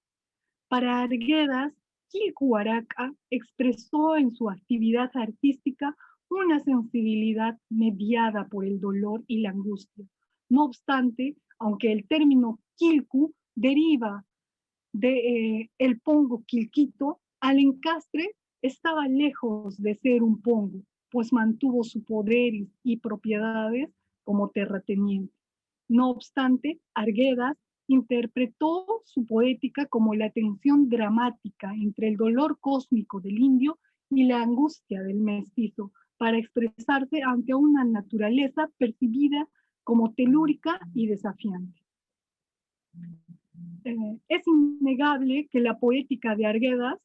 Para Arguedas, Quilcu Araca expresó en su actividad artística una sensibilidad mediada por el dolor y la angustia. No obstante, aunque el término Quilcu deriva de el pongo Quilquito, Alencastre estaba lejos de ser un pongo, pues mantuvo su poder y propiedades como terrateniente. No obstante, Arguedas interpretó su poética como la tensión dramática entre el dolor cósmico del indio y la angustia del mestizo, para expresarse ante una naturaleza percibida como telúrica y desafiante. Es innegable que la poética de Arguedas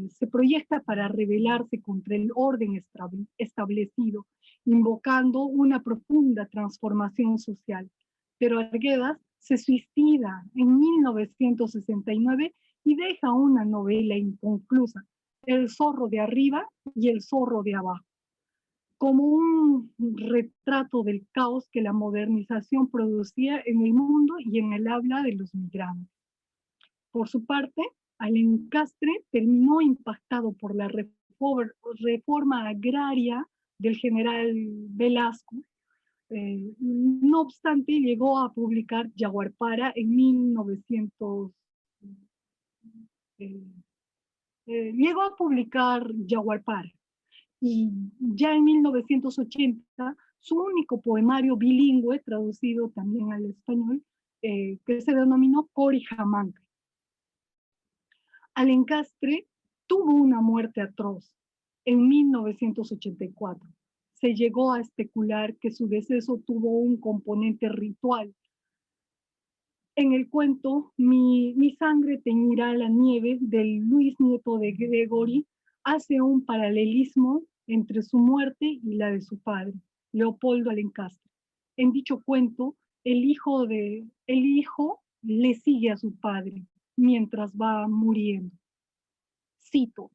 se proyecta para rebelarse contra el orden establecido, invocando una profunda transformación social. Pero Arguedas se suicida en 1969 y deja una novela inconclusa, El zorro de arriba y El zorro de abajo, como un retrato del caos que la modernización producía en el mundo y en el habla de los migrantes. Por su parte, Alencastre terminó impactado por la reforma agraria del general Velasco. No obstante, llegó a publicar Yaguarpara en 1900. Llegó a publicar Yaguarpara. Y ya en 1980, su único poemario bilingüe, traducido también al español, que se denominó Corijamanca. Alencastre tuvo una muerte atroz en 1984. Se llegó a especular que su deceso tuvo un componente ritual. En el cuento Mi sangre teñirá la nieve, del Luis Nieto de Gregory, hace un paralelismo entre su muerte y la de su padre, Leopoldo Alencastre. En dicho cuento, el hijo le sigue a su padre mientras va muriendo. Cito: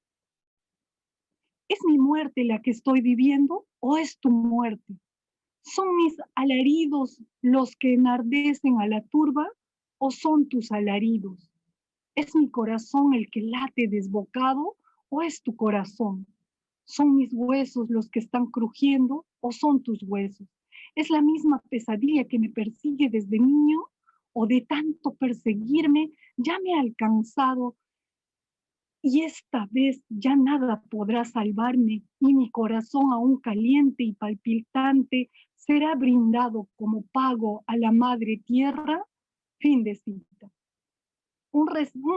¿es mi muerte la que estoy viviendo o es tu muerte? ¿Son mis alaridos los que enardecen a la turba o son tus alaridos? ¿Es mi corazón el que late desbocado o es tu corazón? ¿Son mis huesos los que están crujiendo o son tus huesos? ¿Es la misma pesadilla que me persigue desde niño o de tanto perseguirme ya me ha alcanzado Y esta vez ya nada podrá salvarme, y mi corazón aún caliente y palpitante será brindado como pago a la madre tierra. Fin de cita. Un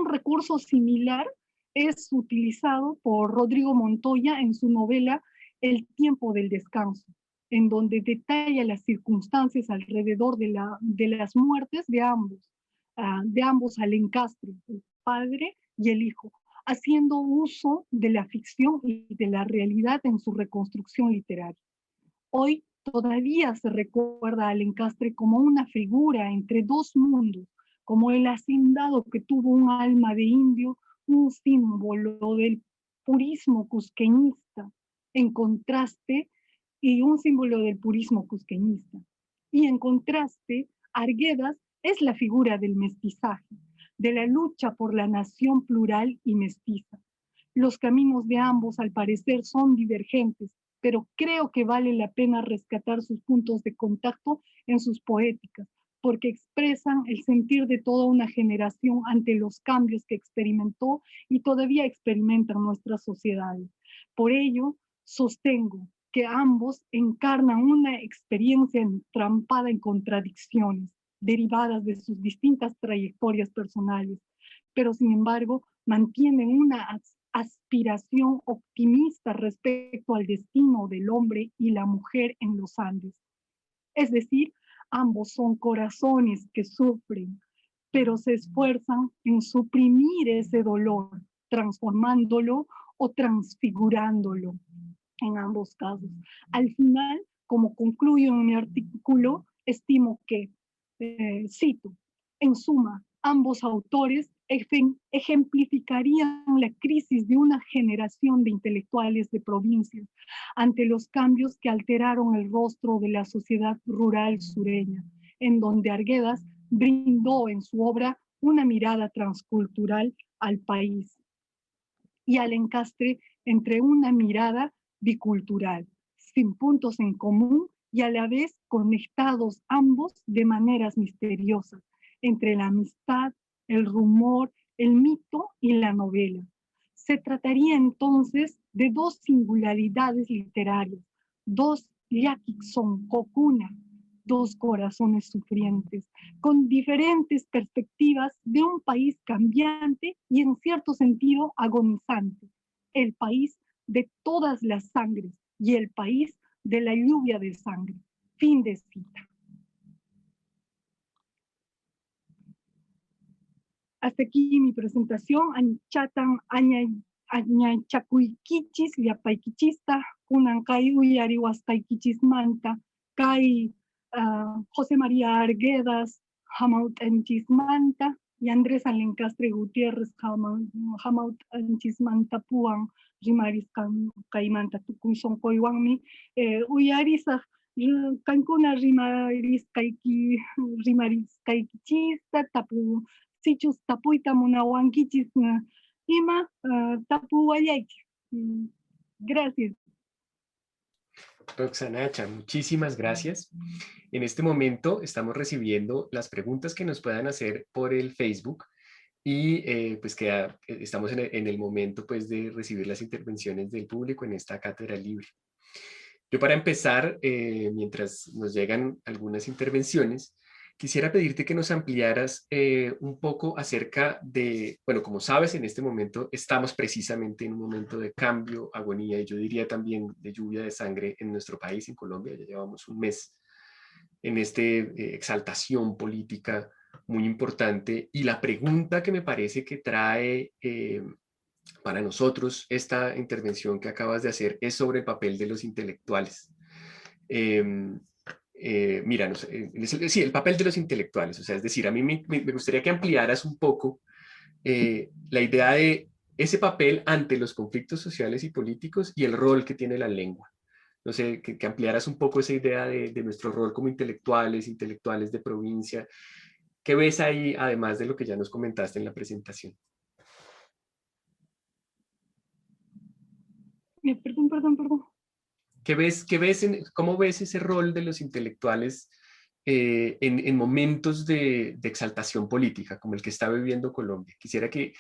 recurso similar es utilizado por Rodrigo Montoya en su novela El tiempo del descanso, en donde detalla las circunstancias alrededor de las muertes de ambos Alencastre, el padre y el hijo, haciendo uso de la ficción y de la realidad en su reconstrucción literaria. Hoy todavía se recuerda a Alencastre como una figura entre dos mundos, como el hacendado que tuvo un alma de indio, un símbolo del purismo cusqueñista, en contraste, y un símbolo del purismo cusqueñista. Y en contraste, Arguedas es la figura del mestizaje, de la lucha por la nación plural y mestiza. Los caminos de ambos, al parecer, son divergentes, pero creo que vale la pena rescatar sus puntos de contacto en sus poéticas, porque expresan el sentir de toda una generación ante los cambios que experimentó y todavía experimentan nuestras sociedades. Por ello, sostengo que ambos encarnan una experiencia entrampada en contradicciones, derivadas de sus distintas trayectorias personales, pero sin embargo mantienen una aspiración optimista respecto al destino del hombre y la mujer en los Andes. Es decir, ambos son corazones que sufren, pero se esfuerzan en suprimir ese dolor, transformándolo o transfigurándolo en ambos casos. Al final, como concluyo en mi artículo, estimo que, cito, en suma, ambos autores ejemplificarían la crisis de una generación de intelectuales de provincias ante los cambios que alteraron el rostro de la sociedad rural sureña, en donde Arguedas brindó en su obra una mirada transcultural al país, y Alencastre entre una mirada bicultural, sin puntos en común y a la vez conectados ambos de maneras misteriosas, entre la amistad, el rumor, el mito y la novela. Se trataría entonces de dos singularidades literarias, dos Yakixon Kokuna, dos corazones sufrientes, con diferentes perspectivas de un país cambiante y en cierto sentido agonizante, el país de todas las sangres y el país de la lluvia de sangre. Fin de cita. Hasta aquí mi presentación. Anchatan añaychakuykichis llapaykichista kunan kay uyariwasqaykichismanta kay José María Arguedas hamawt'anchismanta y Andrés Alencastre Gutiérrez hamawt'anchismanta puan rimarisqaymanta tukuy sunquywanmi uyarisaq kankuna rimarisqaykichista tapu sichus tapuyta munawankichis ima tapuwallaychis. Gracias. Roxanacha, muchísimas gracias. En este momento estamos recibiendo las preguntas que nos puedan hacer por el Facebook y pues estamos en el momento pues de recibir las intervenciones del público en esta cátedra libre. Yo para empezar, mientras nos llegan algunas intervenciones, quisiera pedirte que nos ampliaras un poco acerca de, bueno, como sabes, en este momento estamos precisamente en un momento de cambio, agonía y yo diría también de lluvia de sangre en nuestro país, en Colombia. Ya llevamos un mes en esta exaltación política muy importante y la pregunta que me parece que trae para nosotros esta intervención que acabas de hacer es sobre el papel de los intelectuales. Mira, no sé, sí, el papel de los intelectuales, o sea, es decir, a mí me gustaría que ampliaras un poco la idea de ese papel ante los conflictos sociales y políticos y el rol que tiene la lengua. No sé, que ampliaras un poco esa idea de nuestro rol como intelectuales, intelectuales de provincia. ¿Qué ves ahí, además de lo que ya nos comentaste en la presentación? Perdón. ¿Cómo ves ese rol de los intelectuales en momentos de exaltación política, como el que está viviendo Colombia? Quisiera que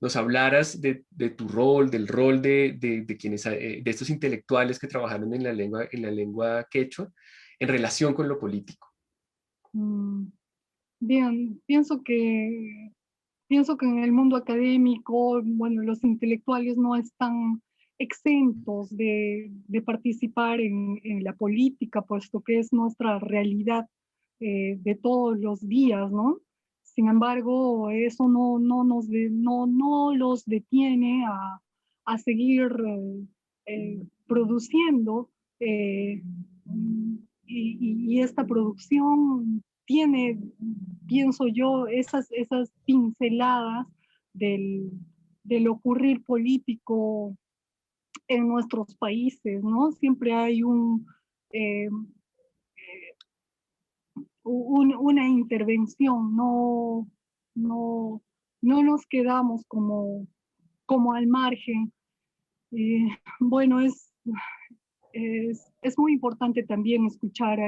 nos hablaras de tu rol, del rol de quienes, de estos intelectuales que trabajaron en la lengua quechua en relación con lo político. Mm, Bien, pienso que en el mundo académico, bueno, los intelectuales no están exentos de participar en la política, puesto que es nuestra realidad de todos los días, ¿no? Sin embargo, eso no los detiene a seguir produciendo, eh, y esta producción tiene, pienso yo, esas pinceladas del, del ocurrir político en nuestros países, ¿no? Siempre hay eh, una intervención, no, no nos quedamos como al margen. Bueno, es muy importante también escuchar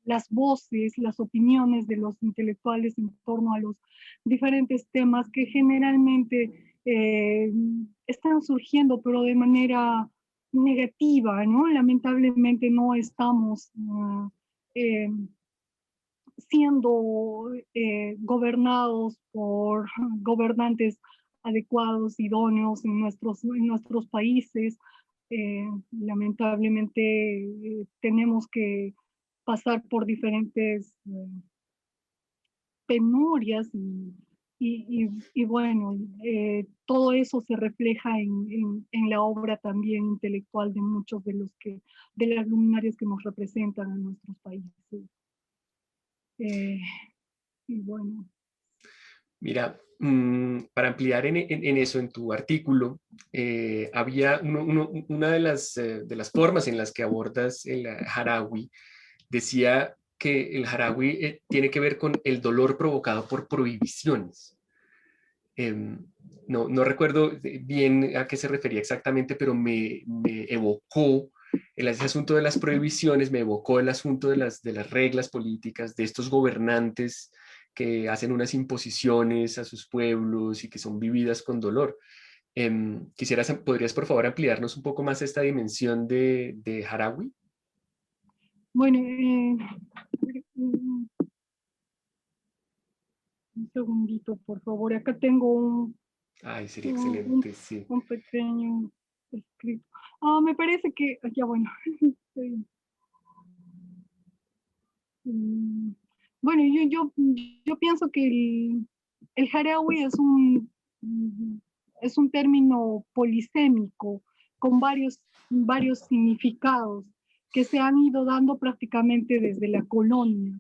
las voces, las opiniones de los intelectuales en torno a los diferentes temas que generalmente están surgiendo, pero de manera negativa, ¿no? Lamentablemente no estamos eh, siendo gobernados por gobernantes adecuados, idóneos en nuestros países. Lamentablemente tenemos que pasar por diferentes penurias y bueno, todo eso se refleja en la obra también intelectual de muchos de las luminarias que nos representan en nuestros países. Eh, y bueno. Mira, para ampliar en eso, en tu artículo, había una de las formas en las que abordas el Harawi, decía que el Harawi tiene que ver con el dolor provocado por prohibiciones. No recuerdo bien a qué se refería exactamente, pero me evocó ese asunto de las prohibiciones, me evocó el asunto de las reglas políticas, de estos gobernantes que hacen unas imposiciones a sus pueblos y que son vividas con dolor. ¿Podrías por favor ampliarnos un poco más esta dimensión de Harawi? Bueno, un segundito, por favor. Acá tengo Ay, sería un, excelente, sí. un pequeño escrito. Me parece que, ya bueno. Mm, Bueno, yo pienso que el Harawi es un término polisémico con varios significados que se han ido dando prácticamente desde la colonia.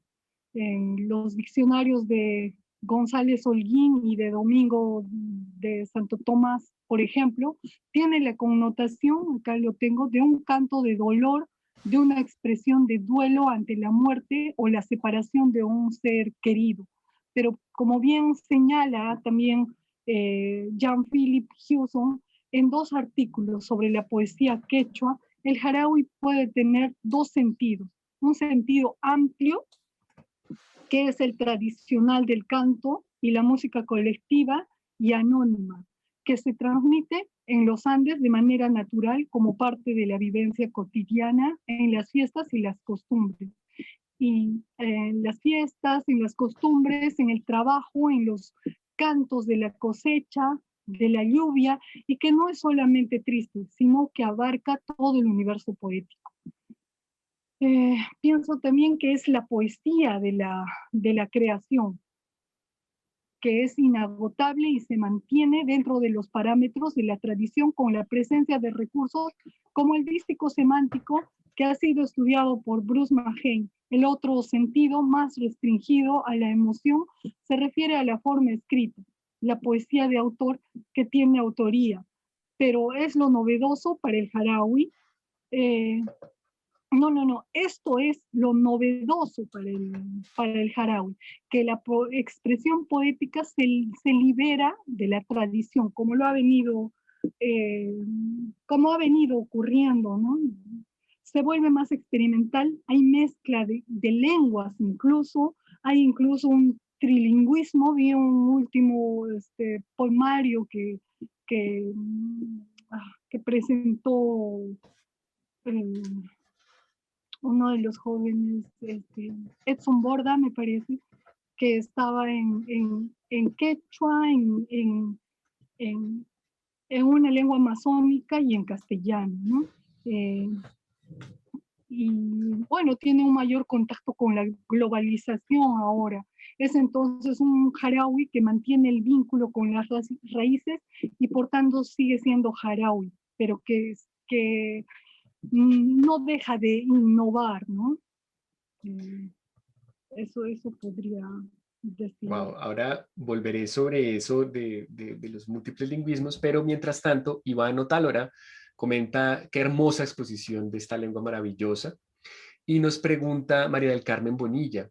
En los diccionarios de González Holguín y de Domingo de Santo Tomás, por ejemplo, tiene la connotación, acá lo tengo, de un canto de dolor, de una expresión de duelo ante la muerte o la separación de un ser querido. Pero como bien señala también Jean-Philippe Hewson en dos artículos sobre la poesía quechua, el Harawi puede tener dos sentidos. Un sentido amplio, que es el tradicional del canto y la música colectiva y anónima, que se transmite en los Andes de manera natural como parte de la vivencia cotidiana en las fiestas y las costumbres. Y en las fiestas, en las costumbres, en el trabajo, en los cantos de la cosecha, de la lluvia, y que no es solamente triste, sino que abarca todo el universo poético. Pienso también que es la poesía de la creación, que es inagotable y se mantiene dentro de los parámetros de la tradición con la presencia de recursos como el dístico semántico que ha sido estudiado por Bruce Mahain. El otro sentido más restringido a la emoción se refiere a la forma escrita, la poesía de autor que tiene autoría, pero es lo novedoso para el Harawi. No. Esto es lo novedoso para el Harawi, que la expresión poética se libera de la tradición, como ha venido ocurriendo, ¿no? Se vuelve más experimental, hay mezcla de lenguas incluso, hay incluso trilingüismo. Vi un último poemario que, que presentó eh, uno de los jóvenes, Edson Borda, me parece, que estaba en quechua, en, en una lengua amazónica y en castellano, ¿no? Y bueno, tiene un mayor contacto con la globalización ahora. Es entonces un jaraui que mantiene el vínculo con las raíces y por tanto sigue siendo jaraui, pero que no deja de innovar, ¿no? Eso podría decir. Wow, ahora volveré sobre eso de los múltiples lingüismos, pero mientras tanto, Iván Otálora comenta qué hermosa exposición de esta lengua maravillosa y nos pregunta María del Carmen Bonilla,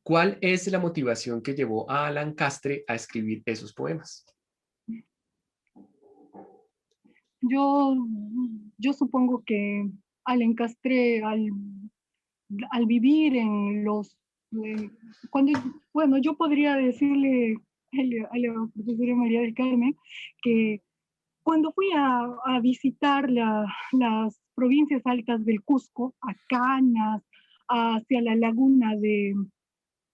¿cuál es la motivación que llevó a Alan Castre a escribir esos poemas? Yo, yo supongo que al encastre, al vivir en los... cuando, bueno, yo podría decirle a la profesora María del Carmen que cuando fui a visitar las provincias altas del Cusco, a Cañas, hacia la laguna de,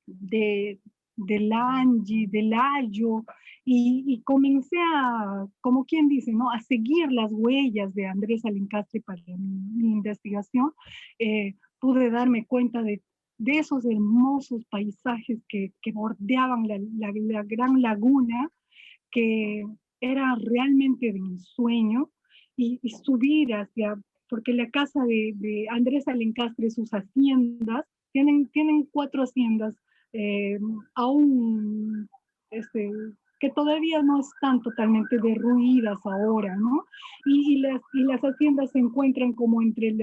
del Anji, del Ayo, y comencé a, como quien dice, ¿no? A seguir las huellas de Andrés Alencastre para mi investigación. Pude darme cuenta de esos hermosos paisajes que bordeaban la gran laguna, que era realmente de ensueño, y subir hacia, porque la casa de Andrés Alencastre, sus haciendas, tienen 4 haciendas, eh, aún que todavía no están totalmente derruidas ahora, ¿no? Y las haciendas se encuentran como entre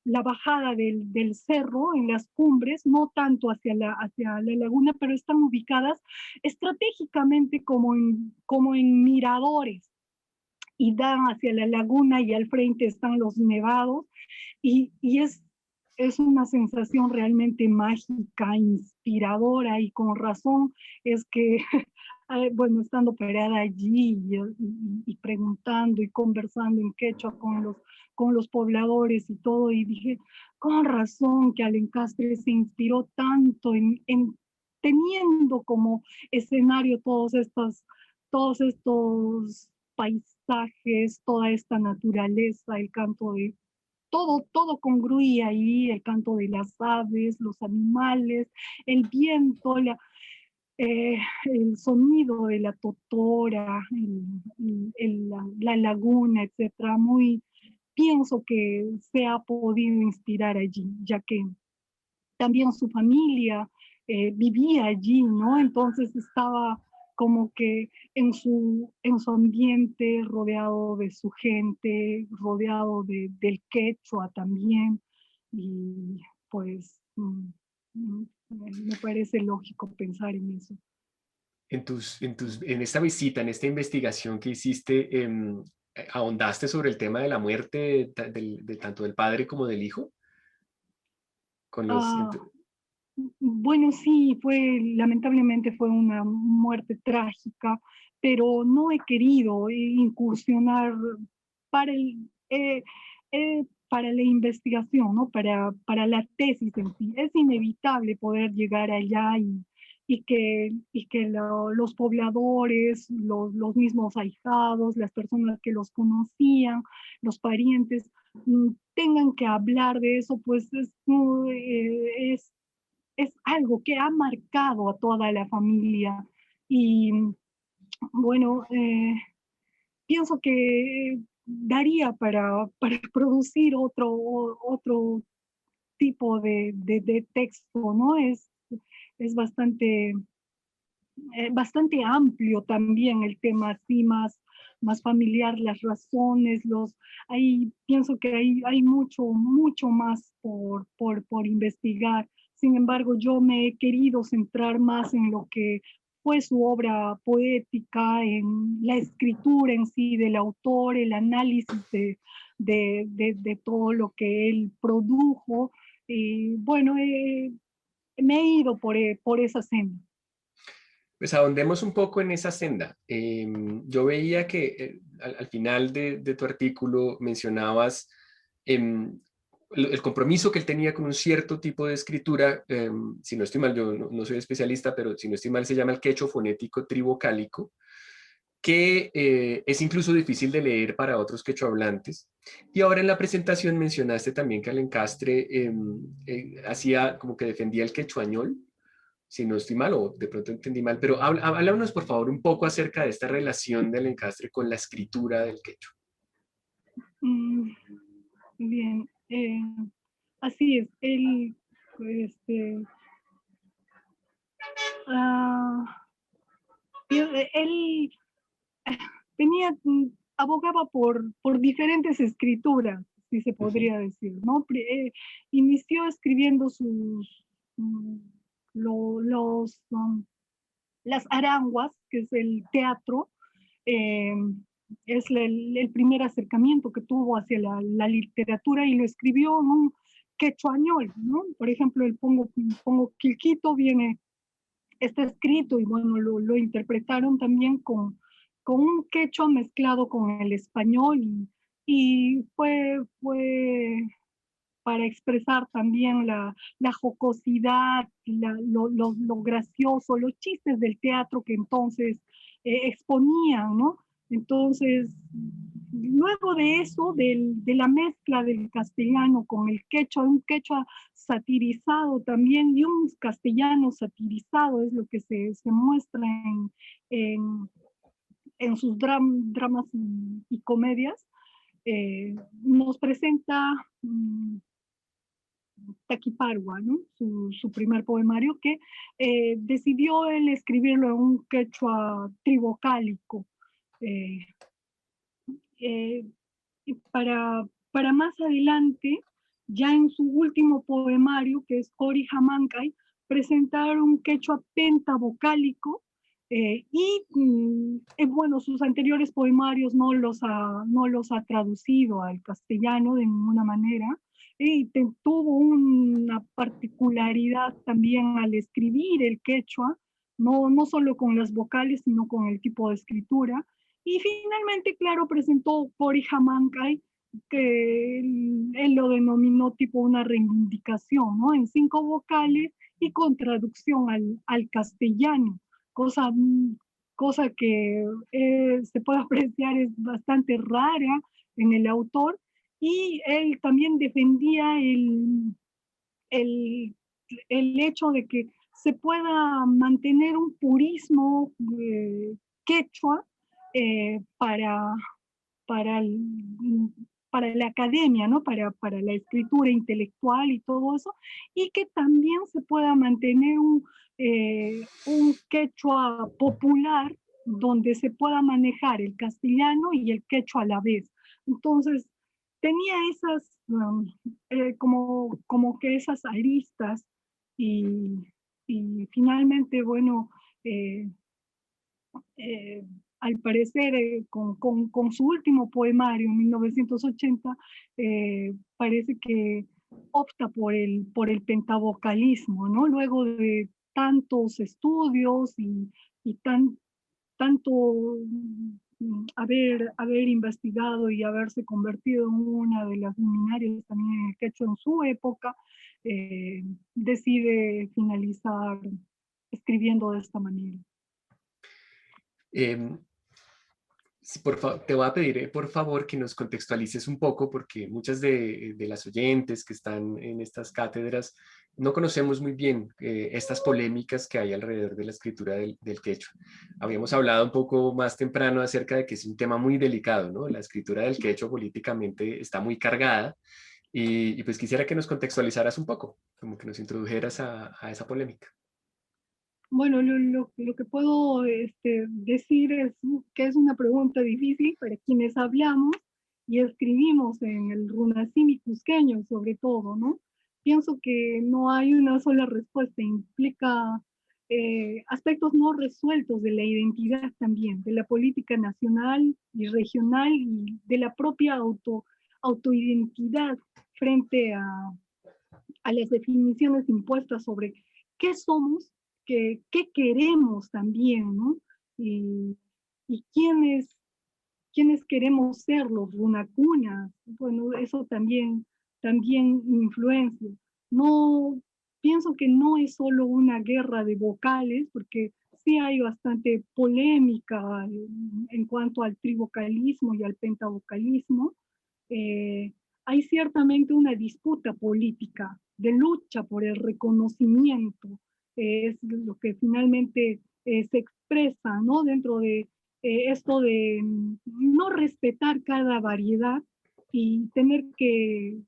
la bajada del cerro, en las cumbres, no tanto hacia la laguna, pero están ubicadas estratégicamente como en miradores, y dan hacia la laguna y al frente están los nevados, y es una sensación realmente mágica, inspiradora, y con razón es que, bueno, estando parada allí y preguntando y conversando en quechua con los pobladores y todo, y dije, con razón que Alencastre se inspiró tanto en teniendo como escenario todos estos paisajes, toda esta naturaleza, el canto de todo congruía ahí, el canto de las aves, los animales, el viento, el sonido de la totora, la laguna, etcétera. Pienso que se ha podido inspirar allí, ya que también su familia vivía allí, ¿no? Entonces estaba como que en su ambiente, rodeado de su gente, rodeado del quechua también, y pues me parece lógico pensar en eso. En esta visita, en esta investigación que hiciste, ¿ahondaste sobre el tema de la muerte de tanto del padre como del hijo? Con los, Ah, bueno, sí, lamentablemente fue una muerte trágica, pero no he querido incursionar para para la investigación, ¿no? Para la tesis en sí. Es inevitable poder llegar allá y que los pobladores, los mismos ahijados, las personas que los conocían, los parientes, tengan que hablar de eso, pues es algo que ha marcado a toda la familia. Y bueno, pienso que daría para producir otro tipo de texto, ¿no? Es bastante amplio también el tema, así más familiar, las razones, ahí pienso que hay mucho más por investigar. Sin embargo, yo me he querido centrar más en lo que fue su obra poética, en la escritura en sí del autor, el análisis de todo lo que él produjo. Y bueno, me he ido por esa senda. Pues ahondemos un poco en esa senda. Yo veía que al final de tu artículo mencionabas em, el compromiso que él tenía con un cierto tipo de escritura, si no estoy mal, yo no soy especialista, pero si no estoy mal se llama el quechua fonético trivocálico, que es incluso difícil de leer para otros quechohablantes. Y ahora en la presentación mencionaste también que Alencastre hacía como que defendía el quechuañol, si no estoy mal o de pronto entendí mal, pero háblanos por favor un poco acerca de esta relación del encastre con la escritura del quechua. Mm, bien, así es. Este, ah, él tenía, abogaba por diferentes escrituras, si se Uh -huh, podría decir, ¿no? Inició escribiendo mm, las aranguas, que es el teatro, eh, es el primer acercamiento que tuvo hacia la literatura y lo escribió en un quechuañol, ¿no? Por ejemplo, el Pongo Quilquito está escrito y bueno, lo interpretaron también con un quechua mezclado con el español y fue para expresar también la jocosidad, lo gracioso, los chistes del teatro que entonces exponían, ¿no? Entonces, luego de eso, de la mezcla del castellano con el quechua, un quechua satirizado también y un castellano satirizado es lo que se muestra en, en sus dramas y comedias, nos presenta Taquiparua, ¿no? Su primer poemario, que decidió él escribirlo en un quechua trivocálico. Eh, eh, y para más adelante, ya en su último poemario, que es Cori Jamancay, presentar un quechua pentavocálico, bueno, sus anteriores poemarios no los ha traducido al castellano de ninguna manera, y tuvo una particularidad también al escribir el quechua, no solo con las vocales, sino con el tipo de escritura. Y finalmente, claro, presentó Cori Jamancay, que él lo denominó tipo una reivindicación, ¿no? En 5 vocales y con traducción al castellano, cosa, cosa que se puede apreciar es bastante rara en el autor, y él también defendía el, el hecho de que se pueda mantener un purismo quechua para, para, el, para la academia, ¿no? Para la escritura intelectual y todo eso, y que también se pueda mantener un quechua popular donde se pueda manejar el castellano y el quechua a la vez. Entonces, tenía esas, como que esas aristas y, y finalmente, bueno, eh, eh, al parecer, con su último poemario en 1980, parece que opta por el pentavocalismo, ¿no? Luego de tantos estudios y tanto haber investigado y haberse convertido en una de las luminarias también en el quechua en su época, decide finalizar escribiendo de esta manera. eh, si te voy a pedir por favor que nos contextualices un poco porque muchas de las oyentes que están en estas cátedras no conocemos muy bien estas polémicas que hay alrededor de la escritura del quechua. Habíamos hablado un poco más temprano acerca de que es un tema muy delicado, ¿no? La escritura del quechua políticamente está muy cargada y pues quisiera que nos contextualizaras un poco, como que nos introdujeras a esa polémica. Bueno, lo que puedo decir es que es una pregunta difícil para quienes hablamos y escribimos en el Runasimi cusqueño, sobre todo, ¿no? Pienso que no hay una sola respuesta, implica aspectos no resueltos de la identidad también, de la política nacional y regional y de la propia autoidentidad frente a las definiciones impuestas sobre qué somos qué queremos también, ¿no? Y quiénes queremos ser los runacunas. Bueno, eso también influencia. No, pienso que no es solo una guerra de vocales, porque sí hay bastante polémica en cuanto al trivocalismo y al pentavocalismo. Eh, Hay ciertamente una disputa política de lucha por el reconocimiento, es lo que finalmente se expresa, ¿no? Dentro de esto de no respetar cada variedad y tener que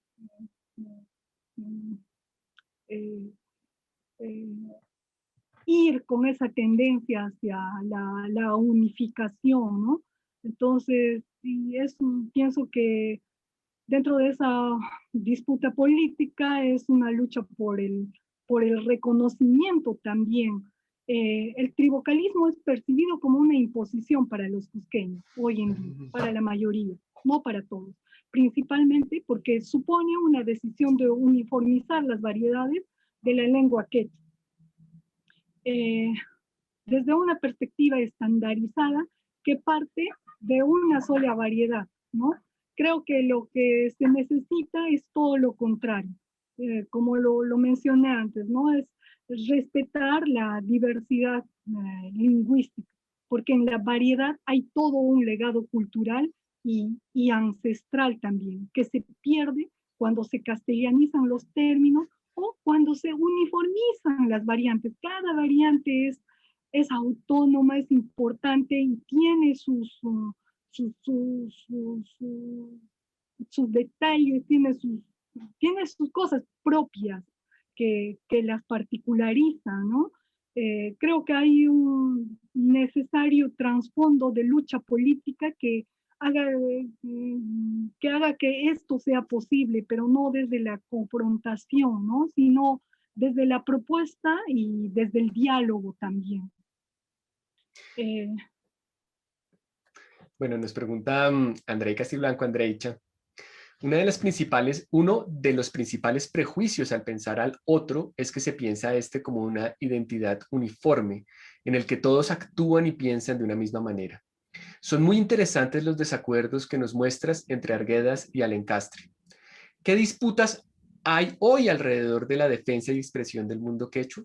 mm, eh, eh, ir con esa tendencia hacia la unificación, ¿no? Entonces, y pienso que dentro de esa disputa política es una lucha por el reconocimiento también. El tribocalismo es percibido como una imposición para los cusqueños hoy en día, para la mayoría, no para todos, principalmente porque supone una decisión de uniformizar las variedades de la lengua quechua. Eh, Desde una perspectiva estandarizada que parte de una sola variedad, ¿no? Creo que lo que se necesita es todo lo contrario, como lo mencioné antes, ¿no? Es respetar la diversidad lingüística, porque en la variedad hay todo un legado cultural y ancestral también, que se pierde cuando se castellanizan los términos o cuando se uniformizan las variantes. Cada variante es autónoma, es importante y tiene sus detalles, tiene sus cosas propias que las particularizan, ¿no? Creo que hay un necesario trasfondo de lucha política haga, que haga que esto sea posible, pero no desde la confrontación, ¿no? Sino desde la propuesta y desde el diálogo también. Eh, Bueno, nos pregunta Andrei Castiblanco, Andreicha, uno de los principales prejuicios al pensar al otro es que se piensa a este como una identidad uniforme, en el que todos actúan y piensan de una misma manera. Son muy interesantes los desacuerdos que nos muestras entre Arguedas y Alencastre. ¿Qué disputas hay hoy alrededor de la defensa y expresión del mundo quechua?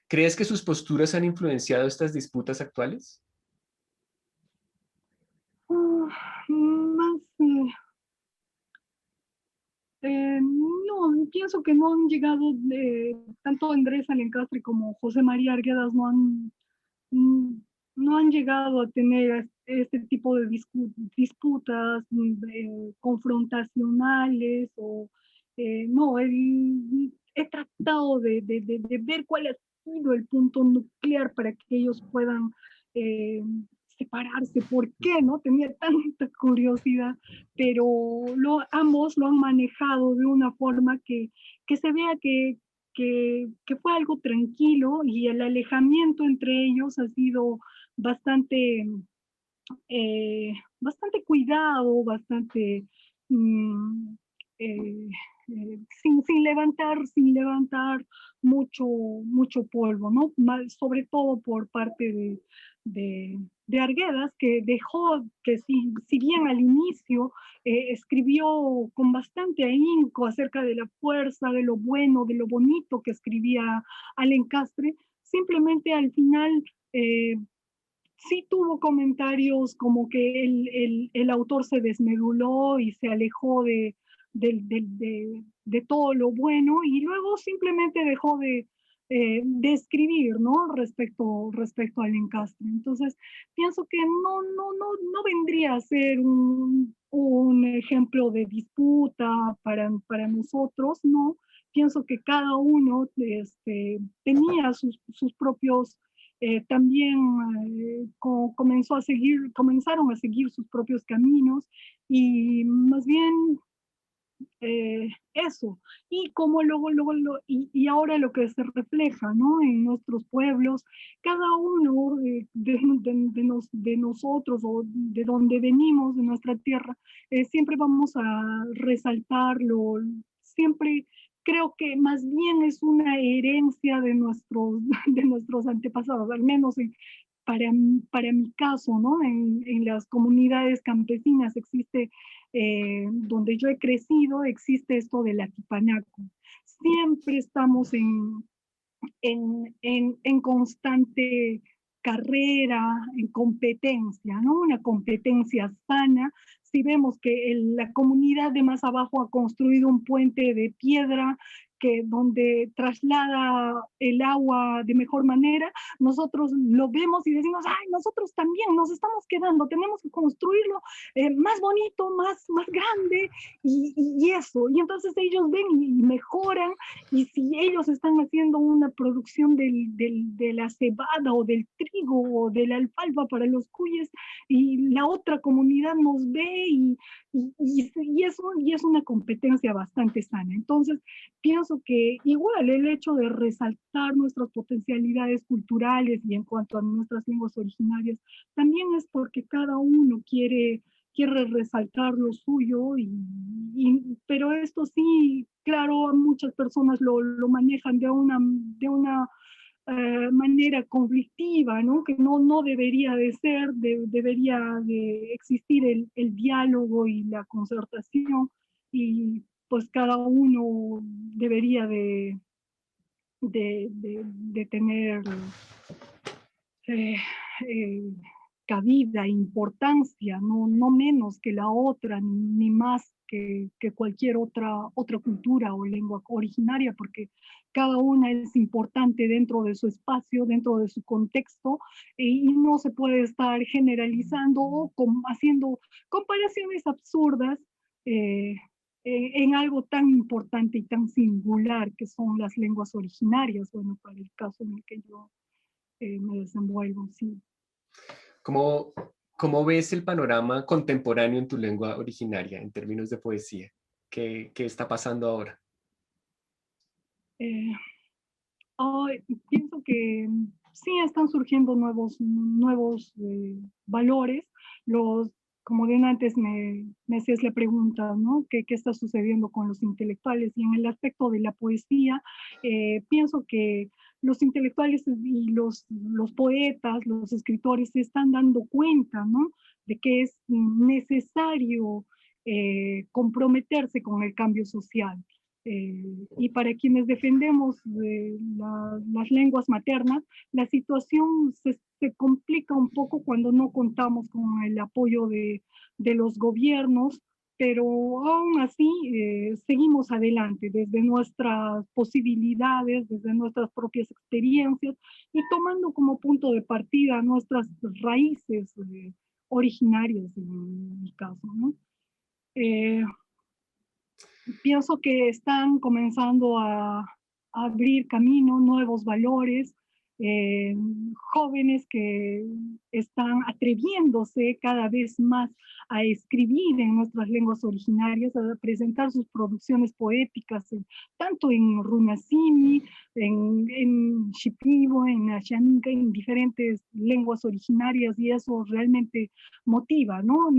¿Crees que sus posturas han influenciado estas disputas actuales? Más, no, pienso que no han llegado, tanto Andrés Alencastre como José María Arguedas mm, no han llegado a tener este tipo de disputas confrontacionales o no, he tratado de ver cuál ha sido el punto nuclear para que ellos puedan eh, separarse. ¿Por qué? ¿No? Tenía tanta curiosidad, pero ambos lo han manejado de una forma que se vea que fue algo tranquilo y el alejamiento entre ellos ha sido bastante, bastante cuidado, bastante mm, eh, sin levantar mucho polvo, ¿no? Sobre todo por parte de Arguedas, que dejó, que si bien al inicio escribió con bastante ahínco acerca de la fuerza, de lo bueno, de lo bonito que escribía Alencastre, simplemente al final sí tuvo comentarios como que el autor se desmeduló y se alejó de todo lo bueno y luego simplemente dejó de escribir, ¿no? Respecto al encastre. Entonces, pienso que no vendría a ser un ejemplo de disputa para nosotros, ¿no? Pienso que cada uno tenía sus propios también comenzaron a seguir sus propios caminos y más bien eso. Y como y ahora lo que se refleja, ¿no? En nuestros pueblos, cada uno de nosotros o de donde venimos, de nuestra tierra, siempre vamos a resaltarlo, siempre creo que más bien es una herencia de nuestros, de nuestros antepasados, al menos para mi caso, ¿no? En las comunidades campesinas existe, donde yo he crecido, existe esto del atipanaco. Siempre estamos en constante carrera, en competencia, ¿no? Una competencia sana. Si vemos que la comunidad de más abajo ha construido un puente de piedra donde traslada el agua de mejor manera, nosotros lo vemos y decimos, ay, nosotros también nos estamos quedando, tenemos que construirlo más bonito, más grande y eso. Y entonces ellos ven y mejoran, y si ellos están haciendo una producción de la cebada o del trigo o de la alfalfa para los cuyes, y la otra comunidad nos ve y es una competencia bastante sana. Entonces, pienso que igual el hecho de resaltar nuestras potencialidades culturales y en cuanto a nuestras lenguas originarias, también es porque cada uno quiere resaltar lo suyo, pero esto sí, claro, muchas personas lo manejan de una manera conflictiva, ¿no? Que no debería de ser, debería de existir el diálogo y la concertación, y pues cada uno debería de tener eh, eh, cabida, importancia, no menos que la otra, ni más que cualquier otra cultura o lengua originaria, porque cada una es importante dentro de su espacio, dentro de su contexto, y no se puede estar generalizando o haciendo comparaciones absurdas eh, en algo tan importante y tan singular que son las lenguas originarias, bueno, para el caso en el que yo me desenvuelvo, sí. ¿Cómo, cómo ves el panorama contemporáneo en tu lengua originaria en términos de poesía? ¿Qué está pasando ahora? Eh, Pienso que sí están surgiendo nuevos valores. Como bien antes me hacías la pregunta, ¿no? ¿Qué está sucediendo con los intelectuales? Y en el aspecto de la poesía, pienso que los intelectuales y los poetas, los escritores se están dando cuenta, ¿no? De que es necesario comprometerse con el cambio social. Y para quienes defendemos las lenguas maternas, la situación se complica un poco cuando no contamos con el apoyo de los gobiernos, pero aún así seguimos adelante desde nuestras posibilidades, desde nuestras propias experiencias, y tomando como punto de partida nuestras raíces originarias en mi caso, ¿no? Eh, Pienso que están comenzando a abrir camino, nuevos valores, eh, jóvenes que están atreviéndose cada vez más a escribir en nuestras lenguas originarias, a presentar sus producciones poéticas, tanto en Runasimi, en Shipibo, en Ashaninka, en diferentes lenguas originarias, y eso realmente motiva, ¿no?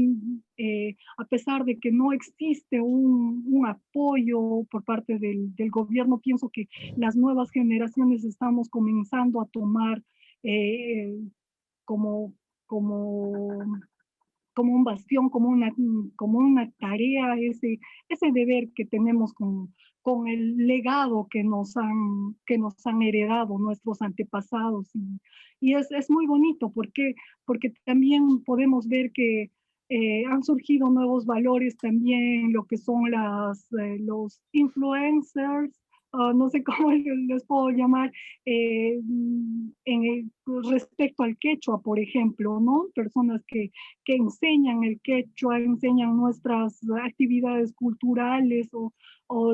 A pesar de que no existe un apoyo por parte del gobierno, pienso que las nuevas generaciones estamos comenzando a tomar eh, como, como, como un bastión, como una tarea, ese deber que tenemos con el legado que nos han heredado nuestros antepasados. Y es muy bonito porque también podemos ver que han surgido nuevos valores también, lo que son los influencers, no sé cómo les puedo llamar, respecto al quechua, por ejemplo, ¿no? Personas que enseñan el quechua, enseñan nuestras actividades culturales o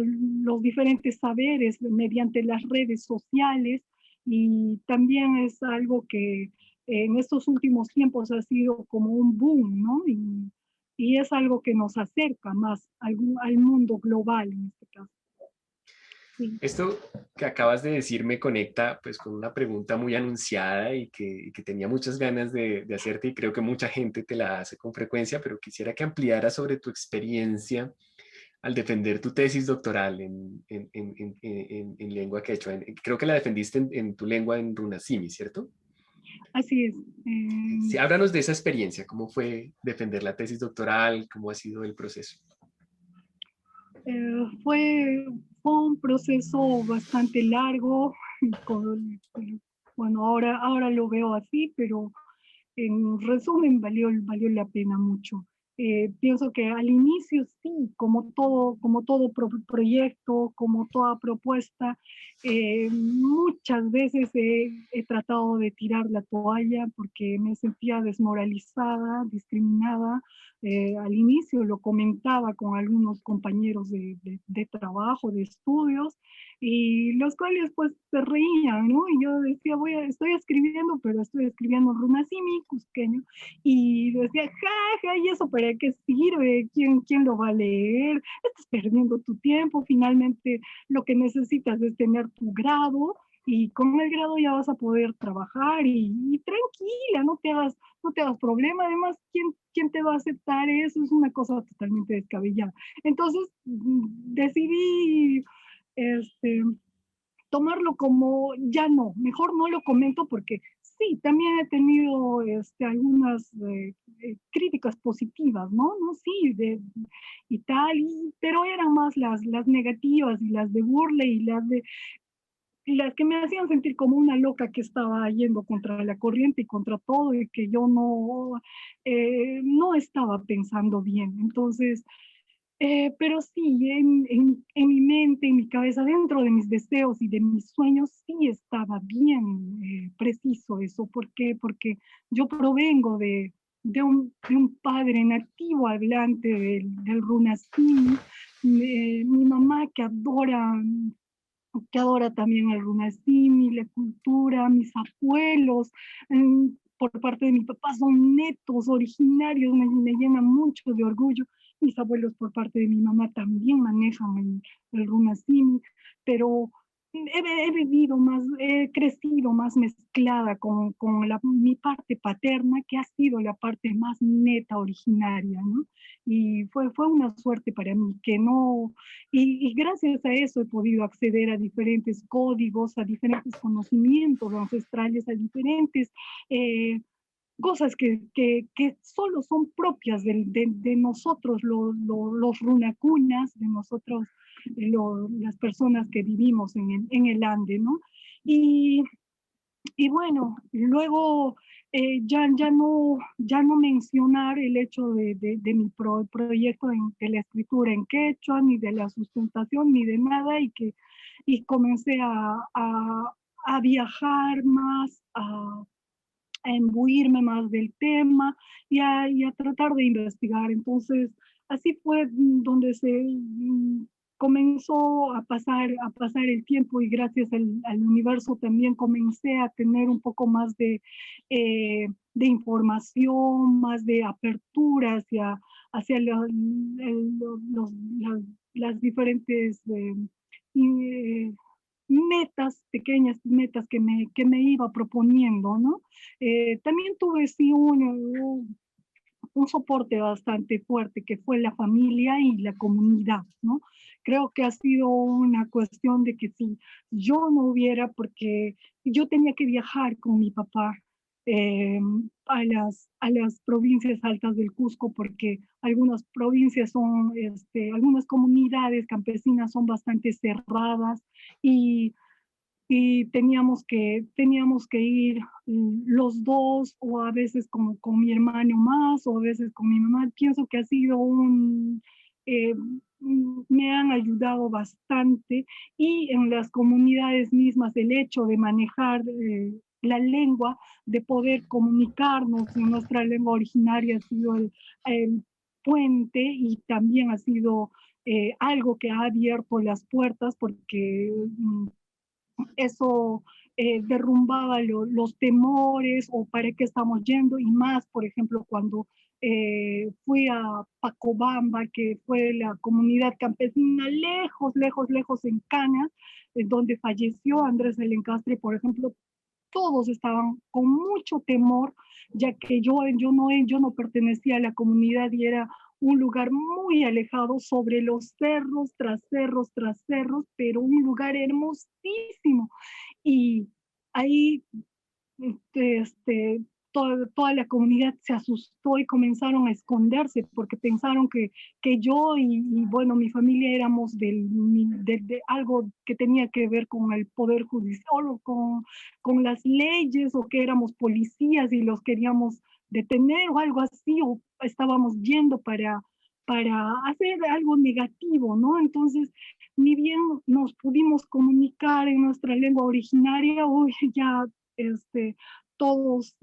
los diferentes saberes mediante las redes sociales, y también es algo que en estos últimos tiempos ha sido como un boom, ¿no? Y es algo que nos acerca más al mundo global en este caso. Sí. Esto que acabas de decir me conecta pues con una pregunta muy anunciada y que tenía muchas ganas de hacerte, y creo que mucha gente te la hace con frecuencia, pero quisiera que ampliara sobre tu experiencia al defender tu tesis doctoral en lengua quechua. Creo que la defendiste en tu lengua en Runasimi, ¿cierto? Así es. Sí, háblanos de esa experiencia, cómo fue defender la tesis doctoral, cómo ha sido el proceso. Fue un proceso bastante largo. con- bueno, ahora lo veo así, pero en resumen, valió la pena mucho. Pienso que al inicio sí, como todo proyecto, como toda propuesta, muchas veces he tratado de tirar la toalla porque me sentía desmoralizada, discriminada. Al inicio lo comentaba con algunos compañeros de trabajo, de estudios, y los cuales pues se reían, ¿no? Y yo decía, estoy escribiendo, pero estoy escribiendo runasimi, cusqueño, y decía, ja, ja, ¿y eso para qué sirve? ¿Quién lo va a leer? Estás perdiendo tu tiempo, finalmente lo que necesitas es tener tu grado, y con el grado ya vas a poder trabajar y tranquila, no te hagas problema, además, ¿quién te va a aceptar eso? Es una cosa totalmente descabellada. Entonces, decidí este, tomarlo como ya no, mejor no lo comento porque sí, también he tenido algunas críticas positivas, ¿no? ¿No? Sí, y tal, pero eran más las negativas y las de burla y las que me hacían sentir como una loca que estaba yendo contra la corriente y contra todo y que yo no estaba pensando bien. Entonces, pero sí, en mi mente, en mi cabeza, dentro de mis deseos y de mis sueños, sí estaba bien preciso eso. ¿Por qué? Porque yo provengo de un padre nativo hablante del Runasimi, mi mamá que adora también el Runasimi, la cultura, mis abuelos, por parte de mi papá son netos, originarios, me llena mucho de orgullo. Mis abuelos por parte de mi mamá también manejan el Runasimi, pero he crecido más mezclada con mi parte paterna, que ha sido la parte más neta, originaria, ¿no? Y fue una suerte para mí que no, y gracias a eso he podido acceder a diferentes códigos, a diferentes conocimientos ancestrales, a diferentes cosas que solo son propias de nosotros, los runacunas, de nosotros, las personas que vivimos en el Ande, ¿no? Y, y bueno, luego ya no mencionar el hecho de mi proyecto de la escritura en quechua, ni de la sustentación, ni de nada, y comencé a viajar más, a imbuirme más del tema y a tratar de investigar. Entonces, así fue donde se comenzó a pasar el tiempo, y gracias al universo también comencé a tener un poco más de información, más de apertura hacia las diferentes metas, pequeñas metas que me iba proponiendo, ¿no? También tuve sí un soporte bastante fuerte, que fue la familia y la comunidad, ¿no? Creo que ha sido una cuestión de que si yo no hubiera, porque yo tenía que viajar con mi papá eh, a las provincias altas del Cusco, porque algunas provincias algunas comunidades campesinas son bastante cerradas, y teníamos que ir los dos, o a veces con mi hermano más, o a veces con mi mamá. Pienso que ha sido eh, me han ayudado bastante, y en las comunidades mismas el hecho de manejar la lengua, de poder comunicarnos en nuestra lengua originaria, ha sido el puente, y también ha sido algo que ha abierto las puertas, porque eso derrumbaba los temores, o para qué estamos yendo, y más, por ejemplo, cuando fui a Pacobamba, que fue la comunidad campesina lejos, lejos, lejos en Canas, donde falleció Andrés Alencastre, por ejemplo. Todos estaban con mucho temor, ya que yo no pertenecía a la comunidad, y era un lugar muy alejado sobre los cerros, tras cerros, pero un lugar hermosísimo. Y ahí este, toda la comunidad se asustó y comenzaron a esconderse porque pensaron que yo bueno, mi familia éramos de algo que tenía que ver con el poder judicial o con las leyes, o que éramos policías y los queríamos detener o algo así, o estábamos yendo para hacer algo negativo, ¿no? Entonces, ni bien nos pudimos comunicar en nuestra lengua originaria, uy, ya este, todos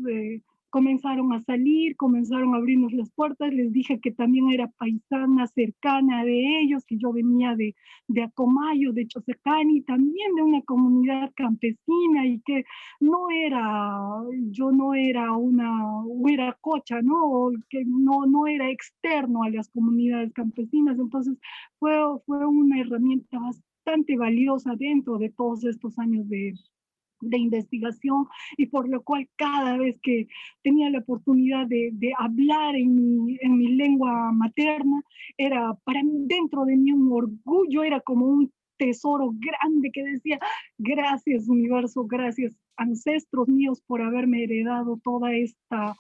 comenzaron a salir, comenzaron a abrirnos las puertas. Les dije que también era paisana cercana de ellos, que yo venía de Acomayo, de Chosecani, también de una comunidad campesina, y que yo no era una huiracocha, ¿no? O que no era externo a las comunidades campesinas. Entonces fue una herramienta bastante valiosa dentro de todos estos años de investigación, y por lo cual cada vez que tenía la oportunidad de hablar en mi lengua materna, era para mí, dentro de mí, un orgullo, era como un tesoro grande que decía, gracias universo, gracias ancestros míos por haberme heredado toda esta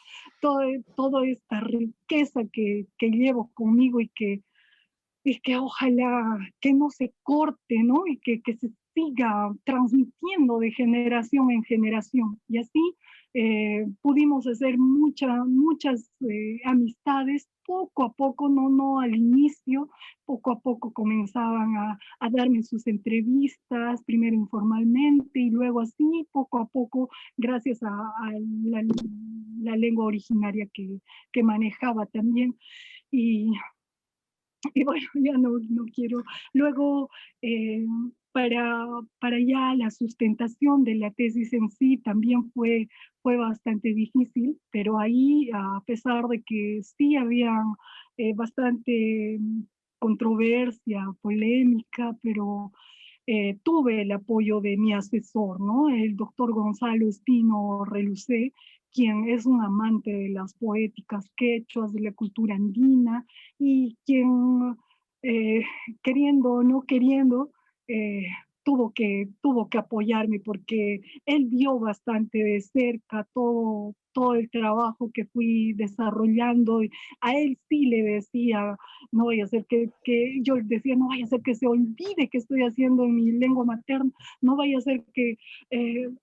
riqueza que llevo conmigo, y que ojalá que no se corte, ¿no? Y que se siga transmitiendo de generación en generación. Y así pudimos hacer muchas amistades poco a poco, no al inicio. Poco a poco comenzaban a darme sus entrevistas, primero informalmente y luego así, poco a poco, gracias a la lengua originaria que manejaba también. Y y bueno, ya no quiero. Luego, eh, para ya la sustentación de la tesis en sí también fue bastante difícil, pero ahí, a pesar de que sí había bastante controversia, polémica, pero tuve el apoyo de mi asesor, ¿no? El doctor Gonzalo Espino Relucé, quien es un amante de las poéticas quechuas, de la cultura andina, y quien, eh, queriendo o no queriendo, eh, tuvo que apoyarme, porque él vio bastante de cerca todo el trabajo que fui desarrollando. Y a él sí le decía, no vaya a ser yo decía, no vaya a ser que se olvide que estoy haciendo en mi lengua materna, no vaya a ser que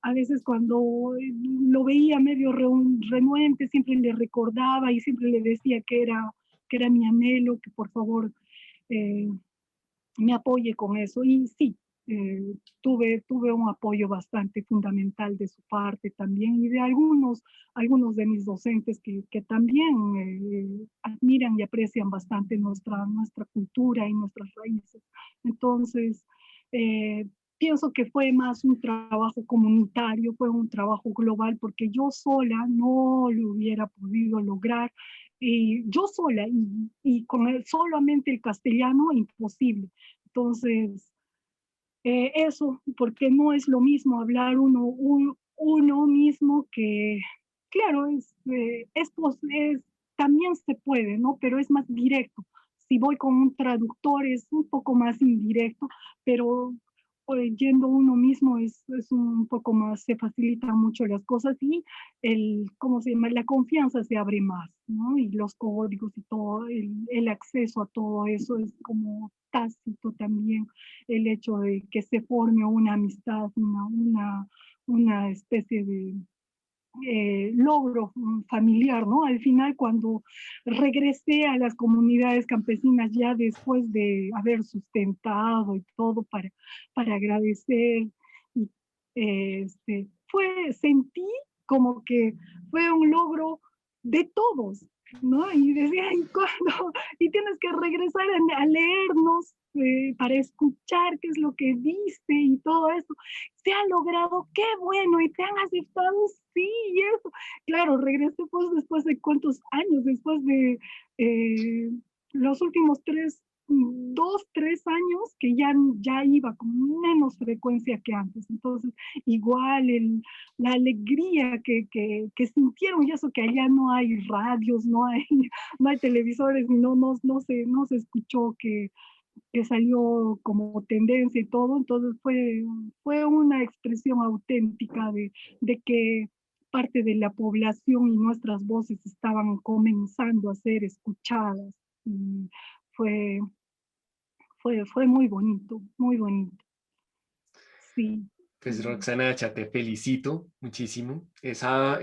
a veces cuando lo veía medio renuente, siempre le recordaba y siempre le decía que era mi anhelo, que por favor eh, me apoye con eso. Y sí, tuve un apoyo bastante fundamental de su parte también, y de algunos de mis docentes que también admiran y aprecian bastante nuestra cultura y nuestras raíces. Entonces, eh, pienso que fue más un trabajo comunitario, fue un trabajo global, porque yo sola no lo hubiera podido lograr. Y yo sola, y con solamente el castellano, imposible. Entonces, eso, porque no es lo mismo hablar uno mismo, que, claro, también se puede, ¿no? Pero es más directo. Si voy con un traductor es un poco más indirecto, pero yendo uno mismo es un poco más, se facilitan mucho las cosas, y ¿cómo se llama? La confianza se abre más, ¿no? Y los códigos y todo, el acceso a todo eso es como tácito también. El hecho de que se forme una amistad, una especie de logro familiar, ¿no? Al final, cuando regresé a las comunidades campesinas, ya después de haber sustentado y todo para agradecer, y, sentí como que fue un logro de todos, ¿no? Y decía, ¿y cuándo? Y tienes que regresar a leernos para escuchar qué es lo que dice y todo eso. Se ha logrado, qué bueno, y te han aceptado, sí, y eso. Claro, regresé pues después de cuántos años, después de eh, los últimos 2, 3 años que ya iba con menos frecuencia que antes. Entonces, igual la alegría que sintieron, y eso que allá no hay radios, no hay televisores, no se escuchó que salió como tendencia y todo. Entonces fue una expresión auténtica de que parte de la población y nuestras voces estaban comenzando a ser escuchadas. Y fue, fue muy bonito, muy bonito. Sí. Pues Roxana Hacha, te felicito muchísimo. Esa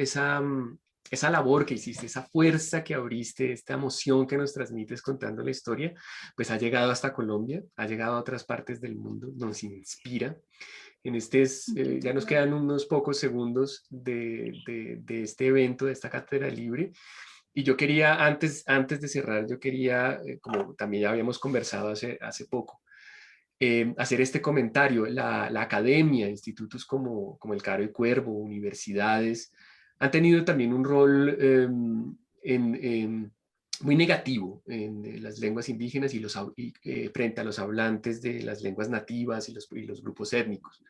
labor que hiciste, esa fuerza que abriste, esta emoción que nos transmites contando la historia, pues ha llegado hasta Colombia, ha llegado a otras partes del mundo, nos inspira. Ya nos quedan unos pocos segundos de este evento, de esta cátedra libre. Y yo quería, antes de cerrar, yo quería, como también ya habíamos conversado hace poco, hacer este comentario. La academia, institutos como el Caro y Cuervo, universidades, han tenido también un rol muy negativo en las lenguas indígenas frente a los hablantes de las lenguas nativas y los grupos étnicos.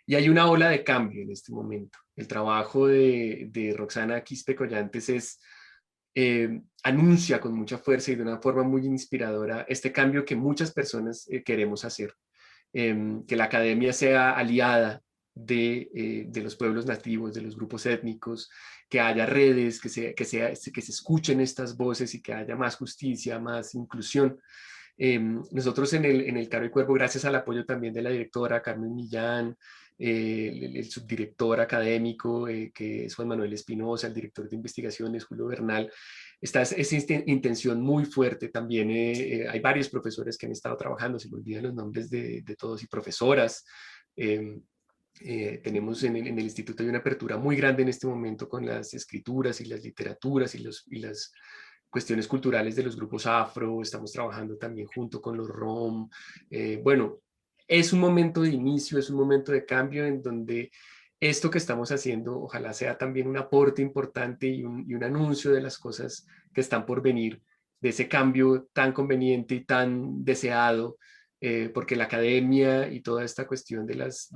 Y hay una ola de cambio en este momento. El trabajo de Roxana Quispe Collantes anuncia con mucha fuerza y de una forma muy inspiradora este cambio que muchas personas queremos hacer. Que la academia sea aliada de los pueblos nativos, de los grupos étnicos, que haya redes, que se escuchen estas voces y que haya más justicia, más inclusión. Nosotros en el Caro y Cuervo, gracias al apoyo también de la directora Carmen Millán, el subdirector académico, que es Juan Manuel Espinosa, el director de investigaciones, Julio Bernal, está esa intención muy fuerte también. Hay varios profesores que han estado trabajando, se me olvidan los nombres de todos, y profesoras. Tenemos en el instituto hay una apertura muy grande en este momento con las escrituras y las literaturas y las cuestiones culturales de los grupos afro. Estamos trabajando también junto con los rom. Bueno, es un momento de inicio, es un momento de cambio en donde esto que estamos haciendo ojalá sea también un aporte importante y un anuncio de las cosas que están por venir, de ese cambio tan conveniente y tan deseado, porque la academia y toda esta cuestión de las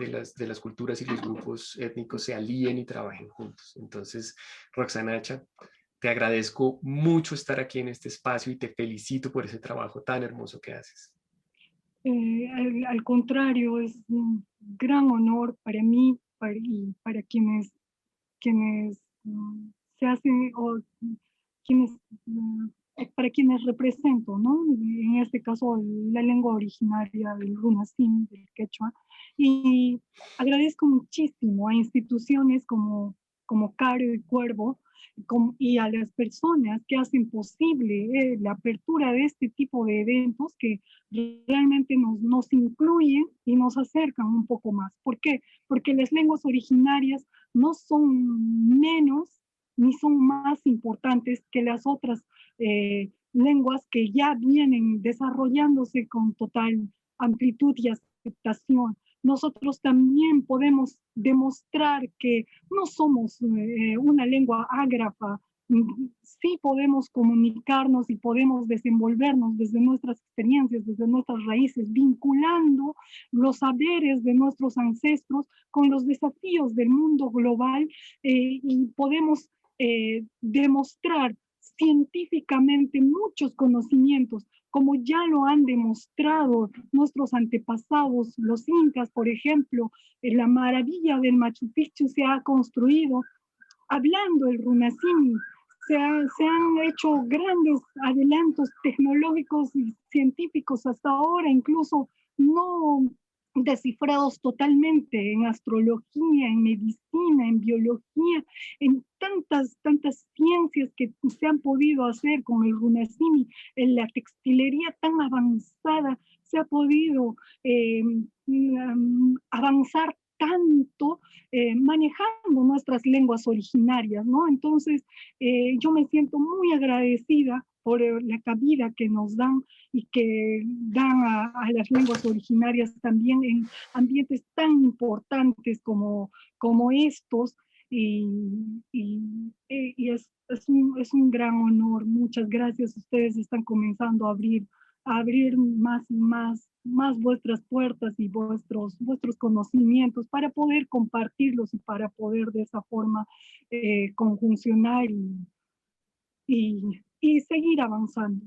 culturas y los grupos étnicos se alíen y trabajen juntos. Entonces, Roxana Hacha, te agradezco mucho estar aquí en este espacio y te felicito por ese trabajo tan hermoso que haces. Al contrario, es un gran honor para mí y para quienes se hacen, o quienes, para quienes represento, ¿no? En este caso, la lengua originaria del Runasim, del Quechua. Y agradezco muchísimo a instituciones como Caro y Cuervo, y a las personas que hacen posible la apertura de este tipo de eventos que realmente nos incluyen y nos acercan un poco más. ¿Por qué? Porque las lenguas originarias no son menos ni son más importantes que las otras lenguas que ya vienen desarrollándose con total amplitud y aceptación. Nosotros también podemos demostrar que no somos una lengua ágrafa. Sí podemos comunicarnos y podemos desenvolvernos desde nuestras experiencias, desde nuestras raíces, vinculando los saberes de nuestros ancestros con los desafíos del mundo global, y podemos demostrar científicamente muchos conocimientos, como ya lo han demostrado nuestros antepasados, los incas, por ejemplo. La maravilla del Machu Picchu se ha construido hablando el Runasimi. Se han hecho grandes adelantos tecnológicos y científicos hasta ahora, incluso no descifrados totalmente en astrología, en medicina, en biología, en tantas ciencias que se han podido hacer con el Runasimi. En la textilería tan avanzada se ha podido avanzar tanto, manejando nuestras lenguas originarias, ¿no? Entonces, yo me siento muy agradecida por la cabida que nos dan y que dan a las lenguas originarias también en ambientes tan importantes como estos, y es un gran honor. Muchas gracias. Ustedes están comenzando a abrir abrir más y más vuestras puertas y vuestros conocimientos para poder compartirlos y para poder de esa forma conjuncionar y seguir avanzando.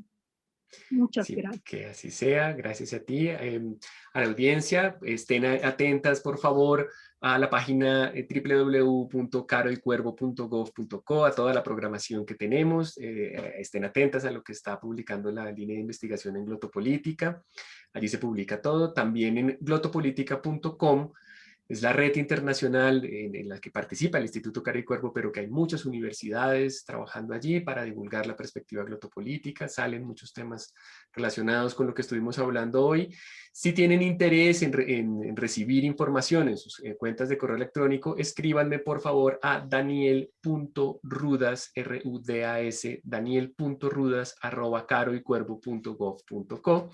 Muchas Sí, gracias. que así sea. Gracias a ti, a la audiencia. Estén atentas, por favor, a la página www.caroycuervo.gov.co, a toda la programación que tenemos. Estén atentas a lo que está publicando la línea de investigación en Glotopolítica. Allí se publica todo. También en glotopolítica.com. Es la red internacional en la que participa el Instituto Cara y Cuervo, pero que hay muchas universidades trabajando allí para divulgar la perspectiva glotopolítica. Salen muchos temas relacionados con lo que estuvimos hablando hoy. Si tienen interés en recibir información en sus cuentas de correo electrónico, escríbanme por favor a daniel.rudas, R-U-D-A-S, daniel.rudas@caroycuervo.gov.co,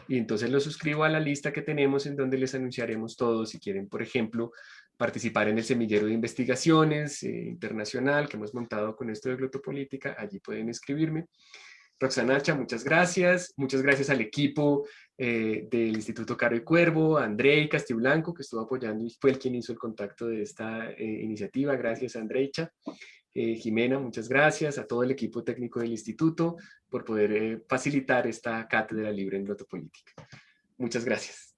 y entonces lo suscribo a la lista que tenemos en donde les anunciaremos todo. Si quieren, por ejemplo, participar en el semillero de investigaciones internacional que hemos montado con esto de glotopolítica, allí pueden escribirme. Roxanacha, muchas gracias. Muchas gracias al equipo del Instituto Caro y Cuervo, a Andrei Castiblanco, que estuvo apoyando y fue el quien hizo el contacto de esta iniciativa. Gracias, Andreicha. Jimena, muchas gracias. A todo el equipo técnico del instituto por poder facilitar esta cátedra libre en glotopolítica. Muchas gracias.